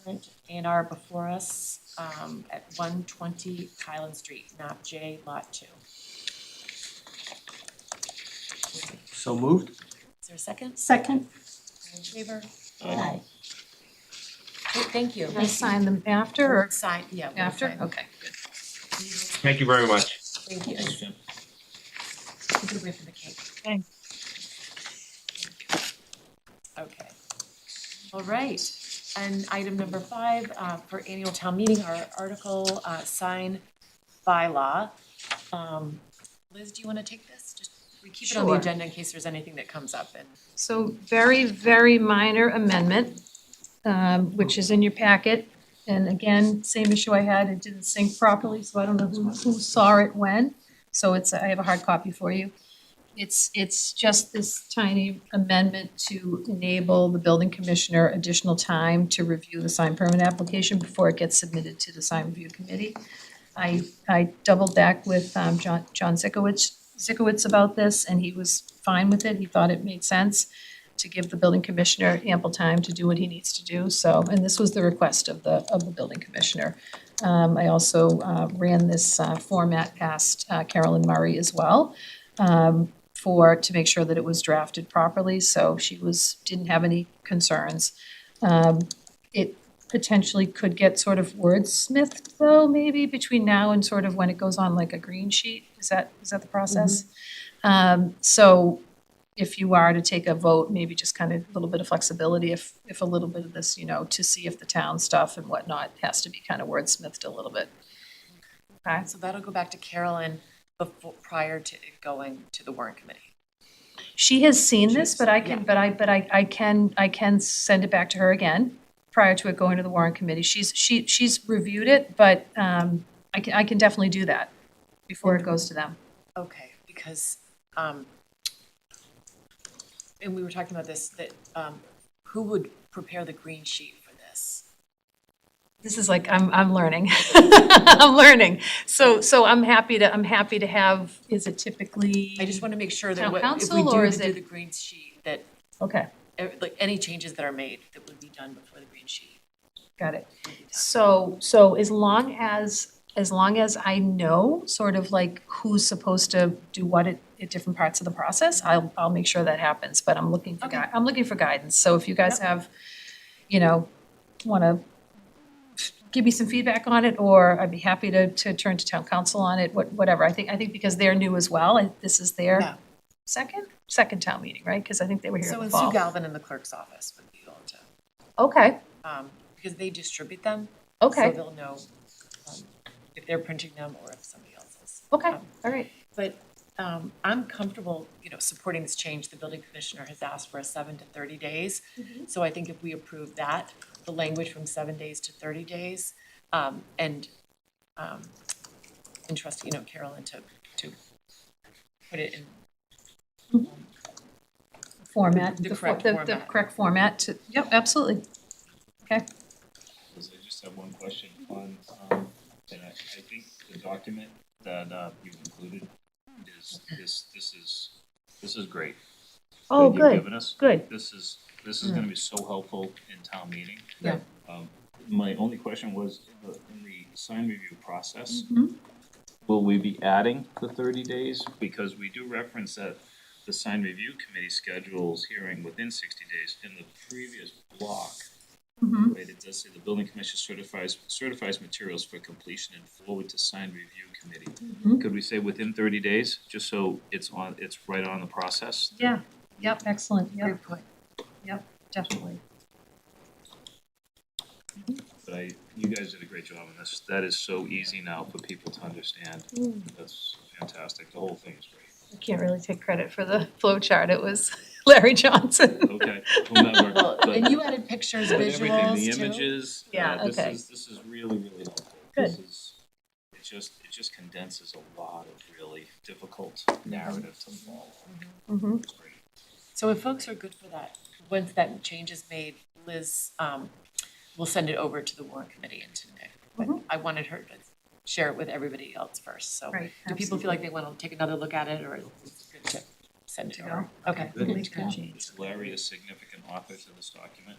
current A&R before us at 120 Highland Street, map J, lot 2. So moved? Is there a second? Second. All in favor? Aye. Great, thank you. Can I sign them after or Sign, yeah. we'll after? sign. Okay, good. Thank you very much. Thank you. Thanks, Jim. Take it away from the cake. Thanks. Okay. All right, and item number 5, for annual town meeting, our article, sign bylaw. Liz, do you want to take this? Just, we keep it on the Sure. agenda in case there's anything that comes up and. So very, very minor amendment, which is in your packet. And again, same issue I had, it didn't sync properly, so I don't know who saw it when. So I have a hard copy for you. It's just this tiny amendment to enable the building commissioner additional time to review the sign permit application before it gets submitted to the sign review committee. I doubled back with John Zikowitz about this, and he was fine with it. He thought it made sense to give the building commissioner ample time to do what he needs to do. So, and this was the request of the building commissioner. I also ran this format past Carolyn Murray as well, to make sure that it was drafted properly, so she didn't have any concerns. It potentially could get sort of wordsmithed though, maybe between now and sort of when it goes on like a green sheet. Is that the process? So if you are to take a vote, maybe just kind of a little bit of flexibility if a little bit of this, to see if the town stuff and whatnot has to be kind of wordsmithed a little bit. Okay. So that'll go back to Carolyn prior to it going to the warrant committee. She has seen this, but I can send it back to her again prior to it going to the warrant committee. She's reviewed it, but I can definitely do that before it goes to them. Okay, because, and we were talking about this, that who would prepare the green sheet for this? This is like, I'm learning. I'm learning. So I'm happy to have, is it typically? I just want to make sure that Town if we council, or is do it- the green sheet, that Okay, like any changes that are made, that would be done before the green sheet. got it. So as long as I know sort of like who's supposed to do what at different parts of the process, I'll make sure that happens, but I'm looking for Okay. I'm looking for guidance. So if you guys have, wanna give me some feedback on it, or I'd be happy to turn to town council on it, whatever. I think because they're new as well, and this is Yeah. their second town meeting, right? Because I think they were here So in the and Sue fall. Galvin in the clerk's office would be able to, Okay, because they distribute them. So okay, they'll know if they're printing them or if somebody else is. okay, Um, all right. But I'm comfortable, supporting this change. The building commissioner has asked for a 7 to 30 days. So I think if we approve that, the language from 7 days to 30 days, and entrust, Carolyn to put it in Format. The correct The format. correct format to, yep, absolutely. Okay. I just have one question on, and I think the document that you've included is, this is great. Oh, That you've good, given us. good. This is gonna be so helpful in town meeting. Yeah. My only question was, in the sign review process, Mhm. will we be adding the 30 days? Because we do reference that the sign review committee schedules hearing within 60 days. In the previous block, Mhm. right, it does say the building commission certifies materials for completion and forward to sign review committee. Mhm. Could we say within 30 days, just so it's right on the process? Yeah, yep, excellent, yep, Great point. definitely. But you guys did a great job on this. That is so easy now for people to understand. That's fantastic. The whole thing is great. I can't really take credit for the flow chart. It was Larry Johnson. Okay, whomever. Well, but- and you added pictures, but everything, the visuals too. images, Yeah, okay. This is really, really helpful. Good. It just condenses a lot of really difficult narrative to follow. Mhm. It's great. So if folks are good for that, once that change is made, Liz will send it over to the warrant committee and to Nick. But I wanted her to share it with everybody else first, so. Right, Do people feel like they want to take another look at it, or is it good to send it over? Okay. Is Larry a significant author to this document?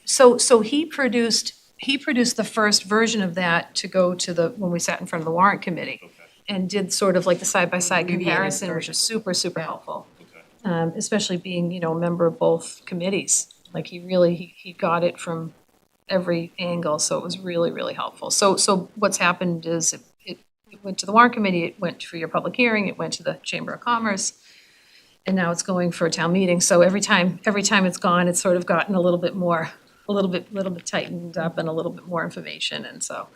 So he produced the first version of that to go to when we sat in front of the warrant committee, Okay, and did sort of like the side-by-side Abbreviated comparison, which version. is super, super Yeah. helpful. okay. Especially being, a member of both committees. Like he got it from every angle, so it was really, really helpful. So what's happened is it went to the warrant committee, it went for your public hearing, it went to the Chamber of Commerce, and now it's going for a town meeting. So every time it's gone, it's sort of gotten a little bit tightened up and a little bit more information, and so,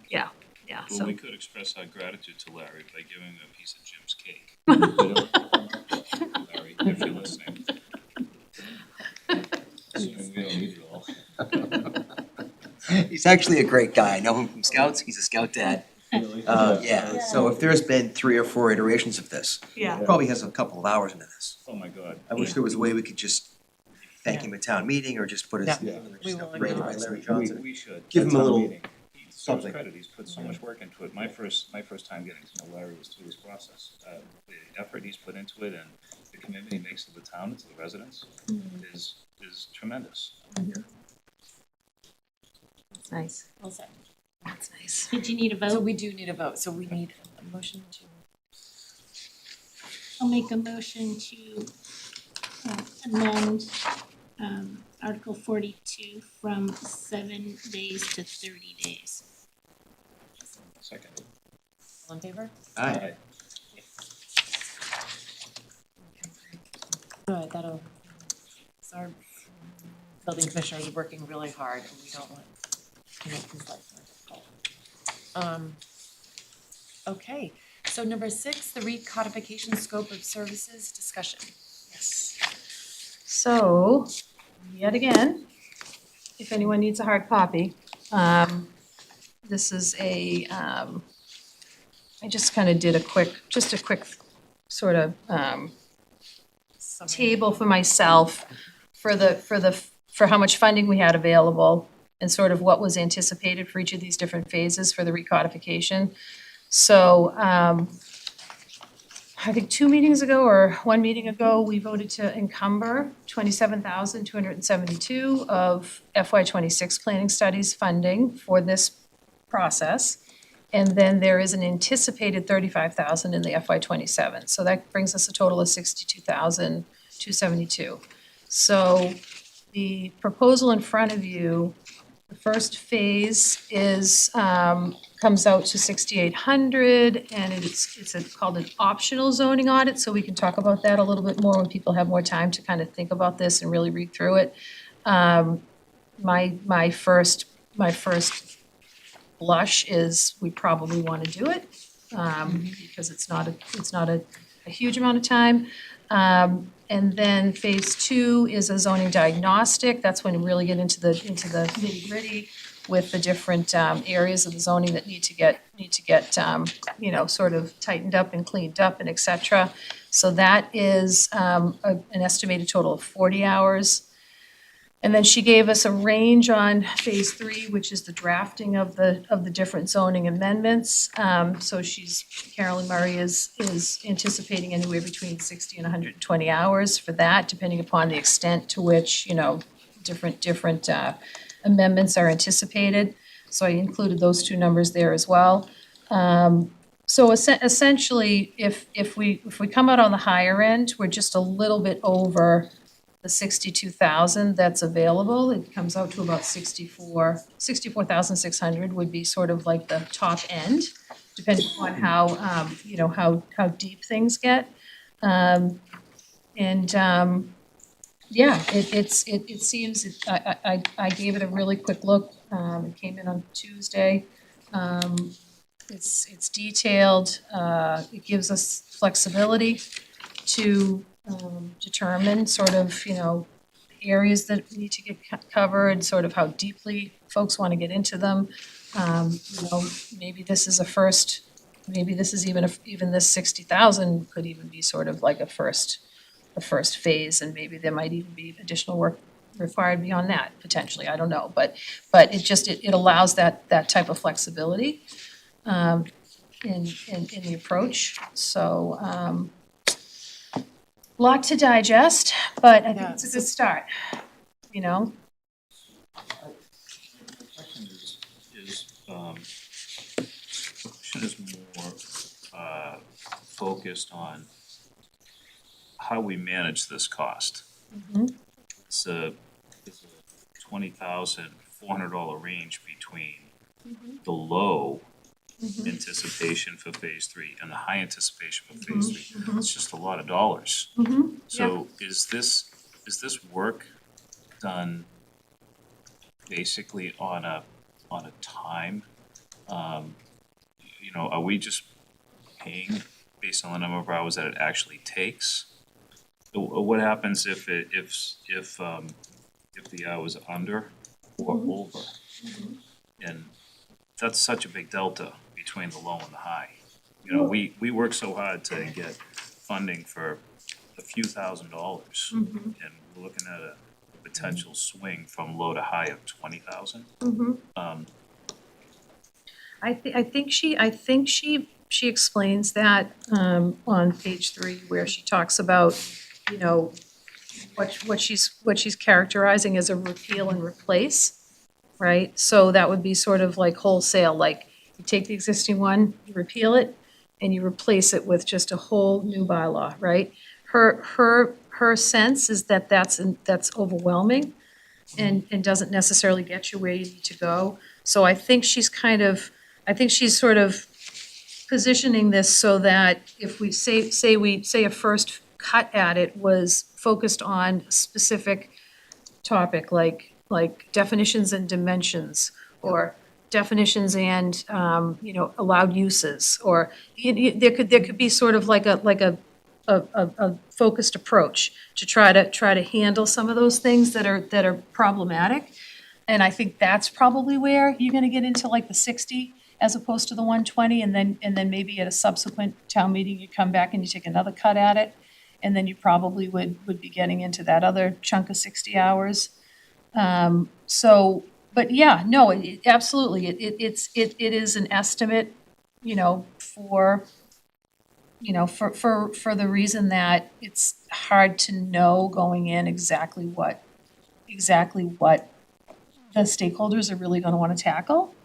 yeah, Well, so. we could express our gratitude to Larry by giving him a piece of Jim's cake. Larry, if you're listening. Assuming we don't need it all. He's actually a great guy. I know him from Scouts. He's a Scout dad. Really? Yeah, so if there's been 3 or 4 iterations of this, Yeah. he probably has a couple of hours into this. Oh, my God. I wish there was a way we could just thank him at town meeting or just put his Yeah. name in there, We just will rated by acknowledge Larry We, Johnson. we should. Give him a At town little meeting. He deserves something. credit. He's put so much work into it. My first time getting to know Larry was through this process. The effort he's put into it and the commitment he makes to the town and to the residents is tremendous. That's nice, Well said. that's nice. Did you need a So vote? we do need a vote, so we need a motion to. I'll make a motion to amend Article 42 from 7 days to 30 days. Second. All in favor? Aye. Good, so our building commissioner is working really hard, and we don't want to make his life more difficult. Okay, so number 6, the recodification scope of services discussion. Yes. So, yet again, if anyone needs a hard copy, this is I just kind of did a quick sort of table for myself for how much funding we had available and sort of what was anticipated for each of these different phases for the recodification. So, I think 2 meetings ago or 1 meeting ago, we voted to encumber 27,272 of FY '26 planning studies funding for this process. And then there is an anticipated 35,000 in the FY '27. So that brings us a total of 62,272. So the proposal in front of you, the first phase is, comes out to 6,800, and called an optional zoning audit, so we can talk about that a little bit more when people have more time to kind of think about this and really read through it. My first blush is we probably want to do it, because it's not a huge amount of time. And then phase 2 is a zoning diagnostic. That's when we really get into the nitty-gritty with the different areas of the zoning that need to get sort of tightened up and cleaned up and et cetera. So that is an estimated total of 40 hours. And then she gave us a range on phase 3, which is the drafting of the different zoning amendments. So Carolyn Murray is anticipating anywhere between 60 and 120 hours for that, depending upon the extent to which, different amendments are anticipated. So I included those two numbers there as well. So essentially, if we come out on the higher end, we're just a little bit over the 62,000 that's available. It comes out to about 64,600 would be sort of like the top end, depending on how deep things get. It seems, I gave it a really quick look. It came in on Tuesday. It's detailed. It gives us flexibility to determine sort of, areas that need to get covered, sort of how deeply folks want to get into them. Maybe this is a first, maybe this is even this 60,000 could even be sort of like a first phase, and maybe there might even be additional work required beyond that, potentially, I don't know. But it allows that type of flexibility in the approach. So, lot to digest, but I think it's a good start, The question is more focused on how we manage this cost. It's a $20,400 range between the low anticipation for phase 3 and the high anticipation for phase 3. It's just a lot of dollars. So is this work done basically on a time? Are we just paying based on the number of hours that it actually takes? What happens if the hours are under or over? And that's such a big delta between the low and the high. We work so hard to get funding for a few $1,000s, and we're looking at a potential swing from low to high of 20,000. I think she explains that on page 3, where she talks about, what she's characterizing as a repeal and replace, right? So that would be sort of like wholesale, like you take the existing one, you repeal it, and you replace it with just a whole new bylaw, right? Her sense is that that's overwhelming and doesn't necessarily get you where you need to go. So I think she's sort of positioning this so that if we say a first cut at it was focused on a specific topic, like definitions and dimensions, or definitions and allowed uses, or there could be sort of like a focused approach to try to handle some of those things that are problematic. And I think that's probably where you're gonna get into like the 60 as opposed to the 120, and then maybe at a subsequent town meeting, you come back and you take another cut at it, and then you probably would be getting into that other chunk of 60 hours. So But yeah, no, absolutely, it is an estimate, for, for the reason that it's hard to know going in exactly what the stakeholders are really gonna wanna tackle.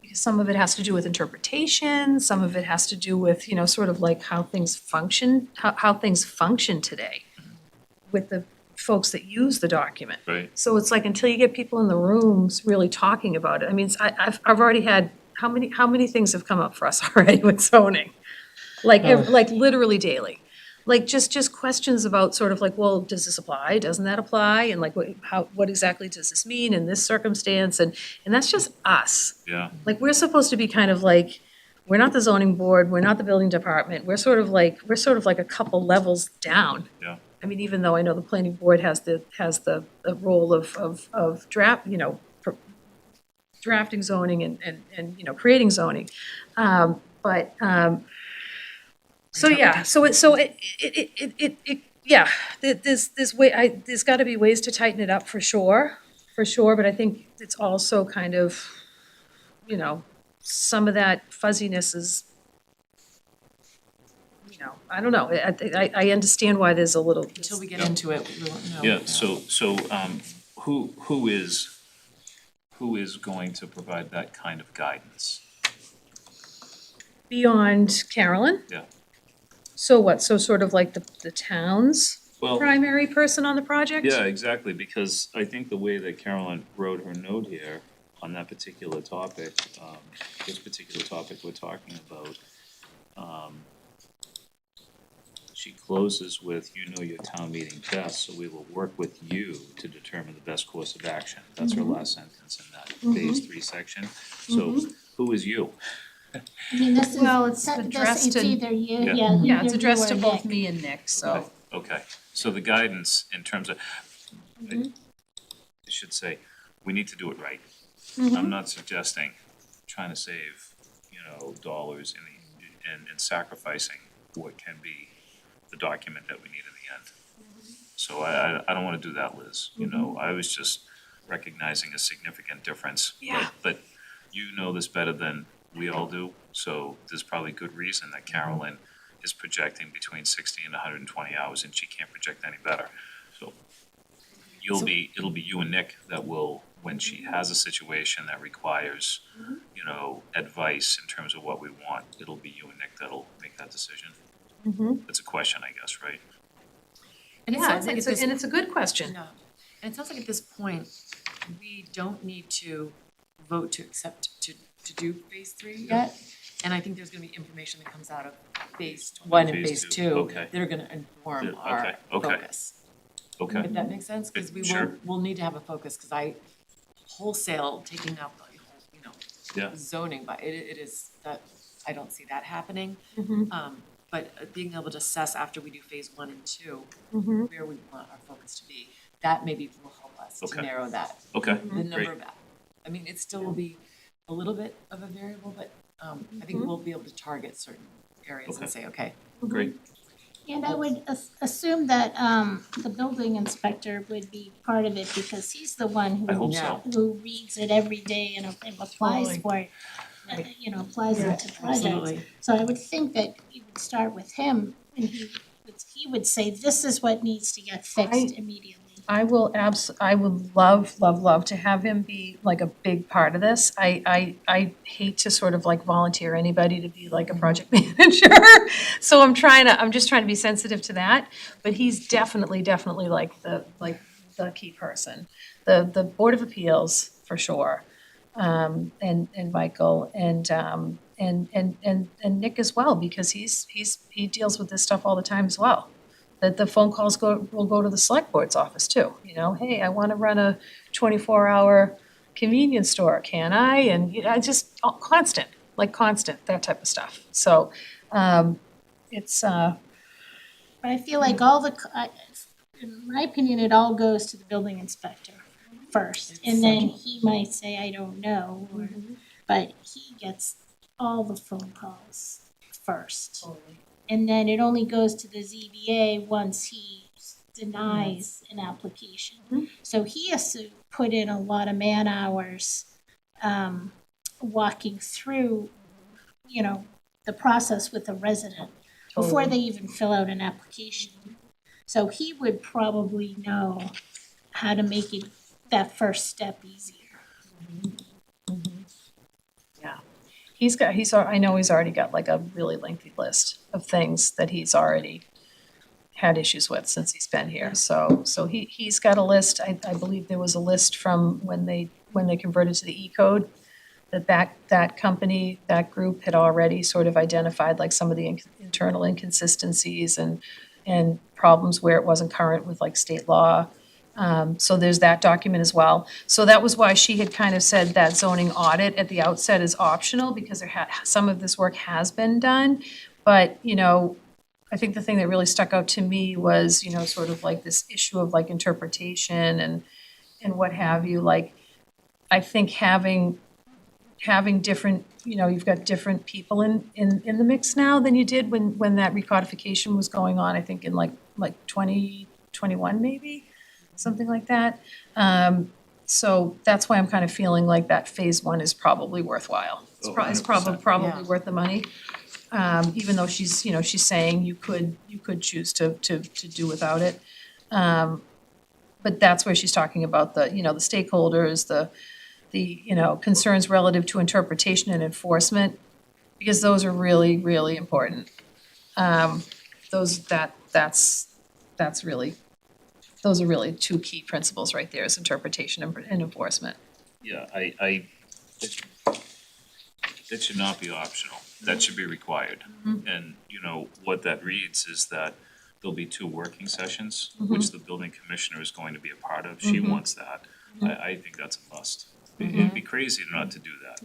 Because some of it has to do with interpretation, some of it has to do with, sort of like how things function, how things function today with the folks that use the document. Right. So it's like until you get people in the rooms really talking about it, I mean, I've already had, how many things have come up for us already with zoning? Like, like literally daily. Like just questions about sort of like, well, does this apply? Doesn't that apply? And like, what exactly does this mean in this circumstance? And that's just us. Yeah. Like, we're supposed to be kind of like, we're not the zoning board, we're not the building department, we're sort of like a couple levels down. Yeah. I mean, even though I know the planning board has the role of draft, drafting zoning and creating zoning. So yeah, yeah, there's gotta be ways to tighten it up for sure, but I think it's also kind of, some of that fuzziness is, I don't know, I understand why there's a little. Until we get into it, we won't know. Yeah, so who is going to provide that kind of guidance? Beyond Carolyn? Yeah. So what, so sort of like the town's Well, primary person on the project? yeah, exactly, because I think the way that Carolyn wrote her note here on that particular topic, this particular topic we're talking about, she closes with, you know your town meeting best, so we will work with you to determine the best course of action. That's her last sentence in that phase 3 section. So who is you? I mean, this is, Well, it's it's addressed in- either you, Yeah. yeah, Yeah, it's either addressed you to or both Nick. me and Nick, so. Okay, so the guidance in terms of, I should say, we need to do it right. I'm not suggesting trying to save, dollars and sacrificing what can be the document that we need in the end. So I don't wanna do that, Liz, I was just recognizing a significant difference. Yeah. But you know this better than we all do, so there's probably good reason that Carolyn is projecting between 60 and 120 hours, and she can't project any better. So it'll be you and Nick that will, when she has a situation that requires, advice in terms of what we want, it'll be you and Nick that'll make that decision. It's a question, I guess, right? And it Yeah, sounds like at this, it's a good question. no, and it sounds like at this point, we don't need to vote to accept, to do phase 3 yet. And I think there's gonna be information that comes out of phase 1 and Phase phase two, 2 okay. that are gonna inform Yeah, our okay. focus. Okay, If that makes sense, because Sure. we'll need to have a focus, because I wholesale taking out the whole, Yeah. zoning, but it is, that, I don't see that happening. But being able to assess after we do phase 1 and 2, where we want our focus to be, that maybe will help us to Okay. narrow that, okay, the number great, of that. I mean, it still will be a little bit of a variable, but I think we'll be able to target certain areas and Okay. say, okay, great. And I would assume that the building inspector would be part of it because he's the one I hope who so. who reads it every day and applies Totally. for it. Applies it to projects. absolutely. So I would think that you would start with him and he would say, this is what needs to get fixed immediately. I would love to have him be like a big part of this. I hate to sort of like volunteer anybody to be like a project manager. So I'm just trying to be sensitive to that, but he's definitely like the key person. The Board of Appeals, for sure, and Michael and Nick as well, because he deals with this stuff all the time as well. That the phone calls will go to the select board's office too, hey, I wanna run a 24-hour convenience store, can I? And, just constant, that type of stuff. So, it's, But I feel like in my opinion, it all goes to the building inspector first. And then he might say, I don't know, but he gets all the phone calls first. And then it only goes to the ZBA once he denies an application. So he has to put in a lot of man hours, walking through, you know, the process with a resident before they even fill out an application. So he would probably know how to make it, that first step easier. I know he's already got like a really lengthy list of things that he's already had issues with since he's been here. So he's got a list. I believe there was a list from when they converted to the E-code, that company, that group had already sort of identified like some of the internal inconsistencies and problems where it wasn't current with like state law. So there's that document as well. So that was why she had kind of said that zoning audit at the outset is optional, because some of this work has been done. But, you know, I think the thing that really stuck out to me was, you know, sort of like this issue of like interpretation and what have you. Like, I think having different, you know, you've got different people in the mix now than you did when that recodification was going on, I think in like 2021 maybe, something like that. So that's why I'm kind of feeling like that phase one is probably worthwhile. It's Oh, probably 100%. Yeah. worth the money. Even though she's, you know, she's saying you could choose to do without it. But that's where she's talking about the, you know, the stakeholders, the, you know, concerns relative to interpretation and enforcement, because those are really, really important. Those are really two key principles right there, is interpretation and enforcement. Yeah, it should not be optional. That should be required. And, you know, what that reads is that there'll be 2 working sessions, which the building commissioner is going to be a part of. She wants that. I think that's a must. It'd be crazy not to do that.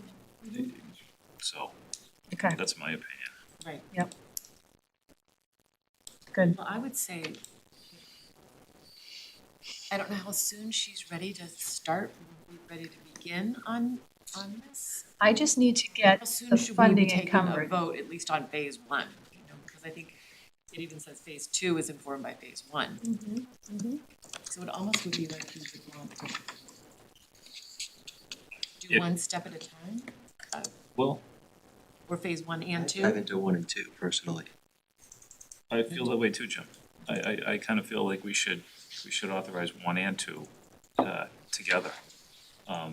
So, Okay, that's my opinion. Right. good. Well, I would say, I don't know how soon she's ready to start, ready to begin on this. I just need to How get soon the should we be funding taking a encumbered. vote, at least on phase one? You know, because I think it even says phase two is informed by phase one. So it almost would be like you would want to do Yeah. one step at a time, Well, or phase one and two? I've been to 1 and 2 personally. I feel that way too, Jim. I kind of feel like we should authorize 1 and 2 together.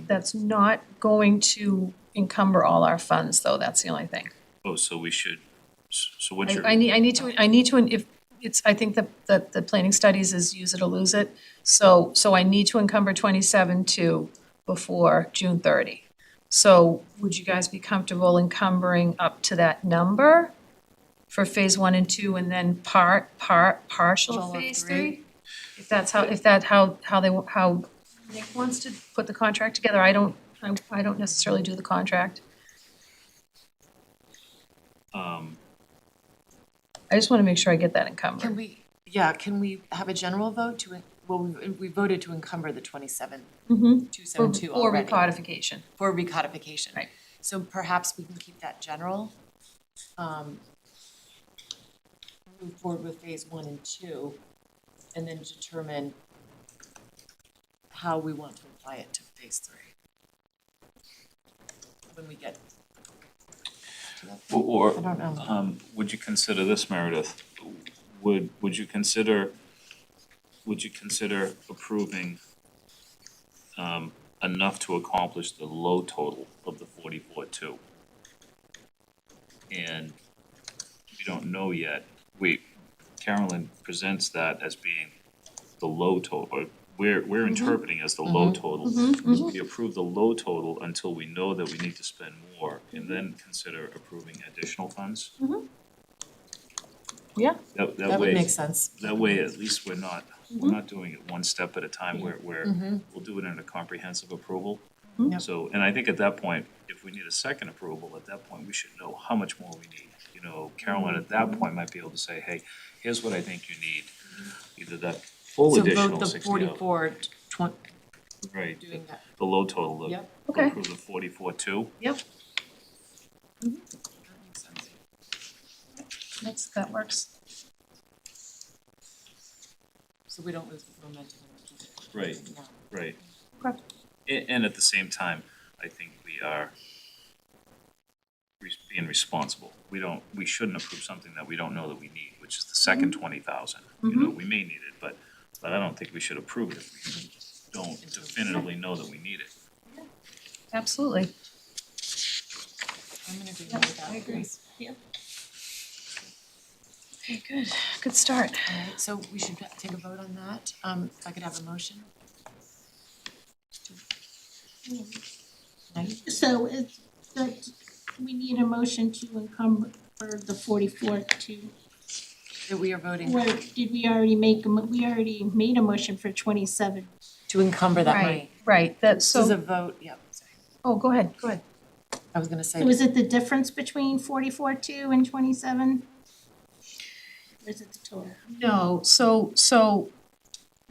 That's not going to encumber all our funds, though, that's the only thing. Oh, so we should, so what's your? I need to, if, it's, I think the planning studies is use it or lose it. So I need to encumber 27-2 before June 30. So would you guys be comfortable encumbering up to that number for phase 1 and 2, and then partial Partial of phase three? 3? If that's how Nick wants to put the contract together, I don't necessarily do the contract. I just wanna make sure I get that encumbered. Can we have a general vote to, well, we voted to encumber the 27, Mhm. 272 For already. recodification. For recodification. Right. So perhaps we can keep that general, move forward with phase 1 and 2, and then determine how we want to apply it to phase 3. When we get to that point. Or, I don't know. would you consider this, Meredith? Would you consider approving enough to accomplish the low total of the 44.2? And we don't know yet. Carolyn presents that as being the low total, or we're interpreting as the low total. We approve the low total until we know that we need to spend more, and then consider approving additional funds. Yeah. That That would way, make sense. that way at least we're not doing it one step at a time, we'll do it in a comprehensive approval. Yep. So, and I think at that point, if we need a second approval, at that point, we should know how much more we need. You know, Carolyn at that point might be able to say, hey, here's what I think you need, either that full So additional vote the 60 44, 20, right, doing that. the low total, Yep. Okay. approve the 44.2. Yep, That makes sense. that works. So we don't lose momentum and keep it. Right. Yeah. Right. Okay. And at the same time, I think we are being responsible. We shouldn't approve something that we don't know that we need, which is the second 20,000. You know, we may need it, but I don't think we should approve it if we don't definitively know that we need it. Absolutely. I'm gonna agree with that. I agree. Yep. Okay, good. Good start. All right, so we should take a vote on that. If I could have a motion? Right? So it's, that, we need a motion to encumber the 44-2. That we are voting Or did we already make, we already made a motion for 27? to encumber that money. Right, This is a vote, yep, sorry. oh, go ahead. I was gonna say. So is it the difference between 44-2 and 27? Or is it the total? No, so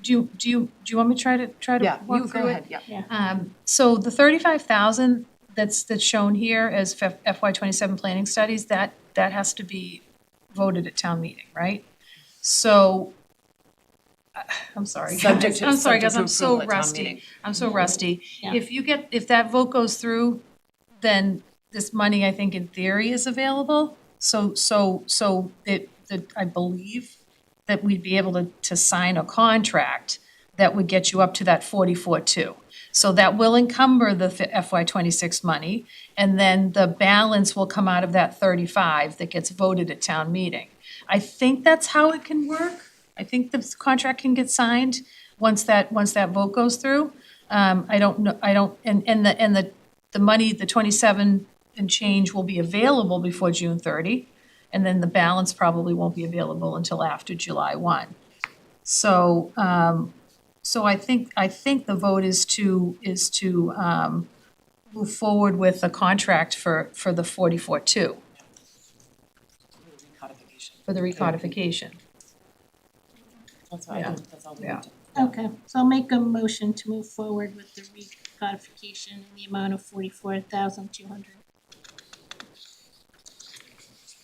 do you want me to try to Yeah, you walk go through it? ahead, yeah. So the 35,000 that's shown here as FY '27 planning studies, that has to be voted at town meeting, right? So, I'm sorry. Subject to- I'm sorry, guys, subject to I'm so approval at town rusty. meeting. I'm so rusty. Yeah. If that vote goes through, then this money, I think in theory is available. So I believe that we'd be able to sign a contract that would get you up to that 44.2. So that will encumber the FY '26 money, and then the balance will come out of that 35 that gets voted at town meeting. I think that's how it can work. I think the contract can get signed once that vote goes through. I don't know, and the money, the 27 and change will be available before June 30, and then the balance probably won't be available until after July 1. So I think the vote is to move forward with the contract for the 44.2, Recodification. for the recodification. That's why I think that's all we Yeah. need to. Okay, so I'll make a motion to move forward with the recodification in the amount of 44,200.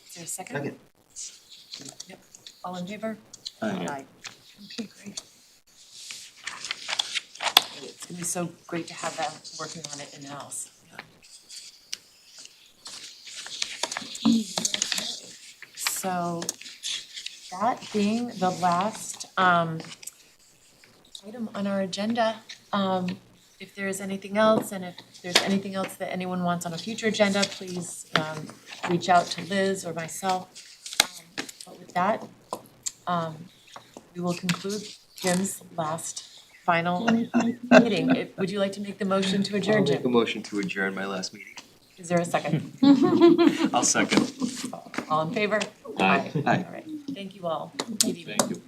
Is there a second? Second. Yep, all in favor? Aye. Okay, great. It's gonna be so great to have them working on it in-house. So, that being the last item on our agenda, if there is anything else, and if there's anything else that anyone wants on a future agenda, please reach out to Liz or myself. But with that, we will conclude Jim's last final meeting. Would you like to make the motion to adjourn, I'll make a Jim? motion to adjourn my last meeting. Is there a second? I'll second. All in favor? Aye. Aye. All right, thank you all. Good evening. Thank you.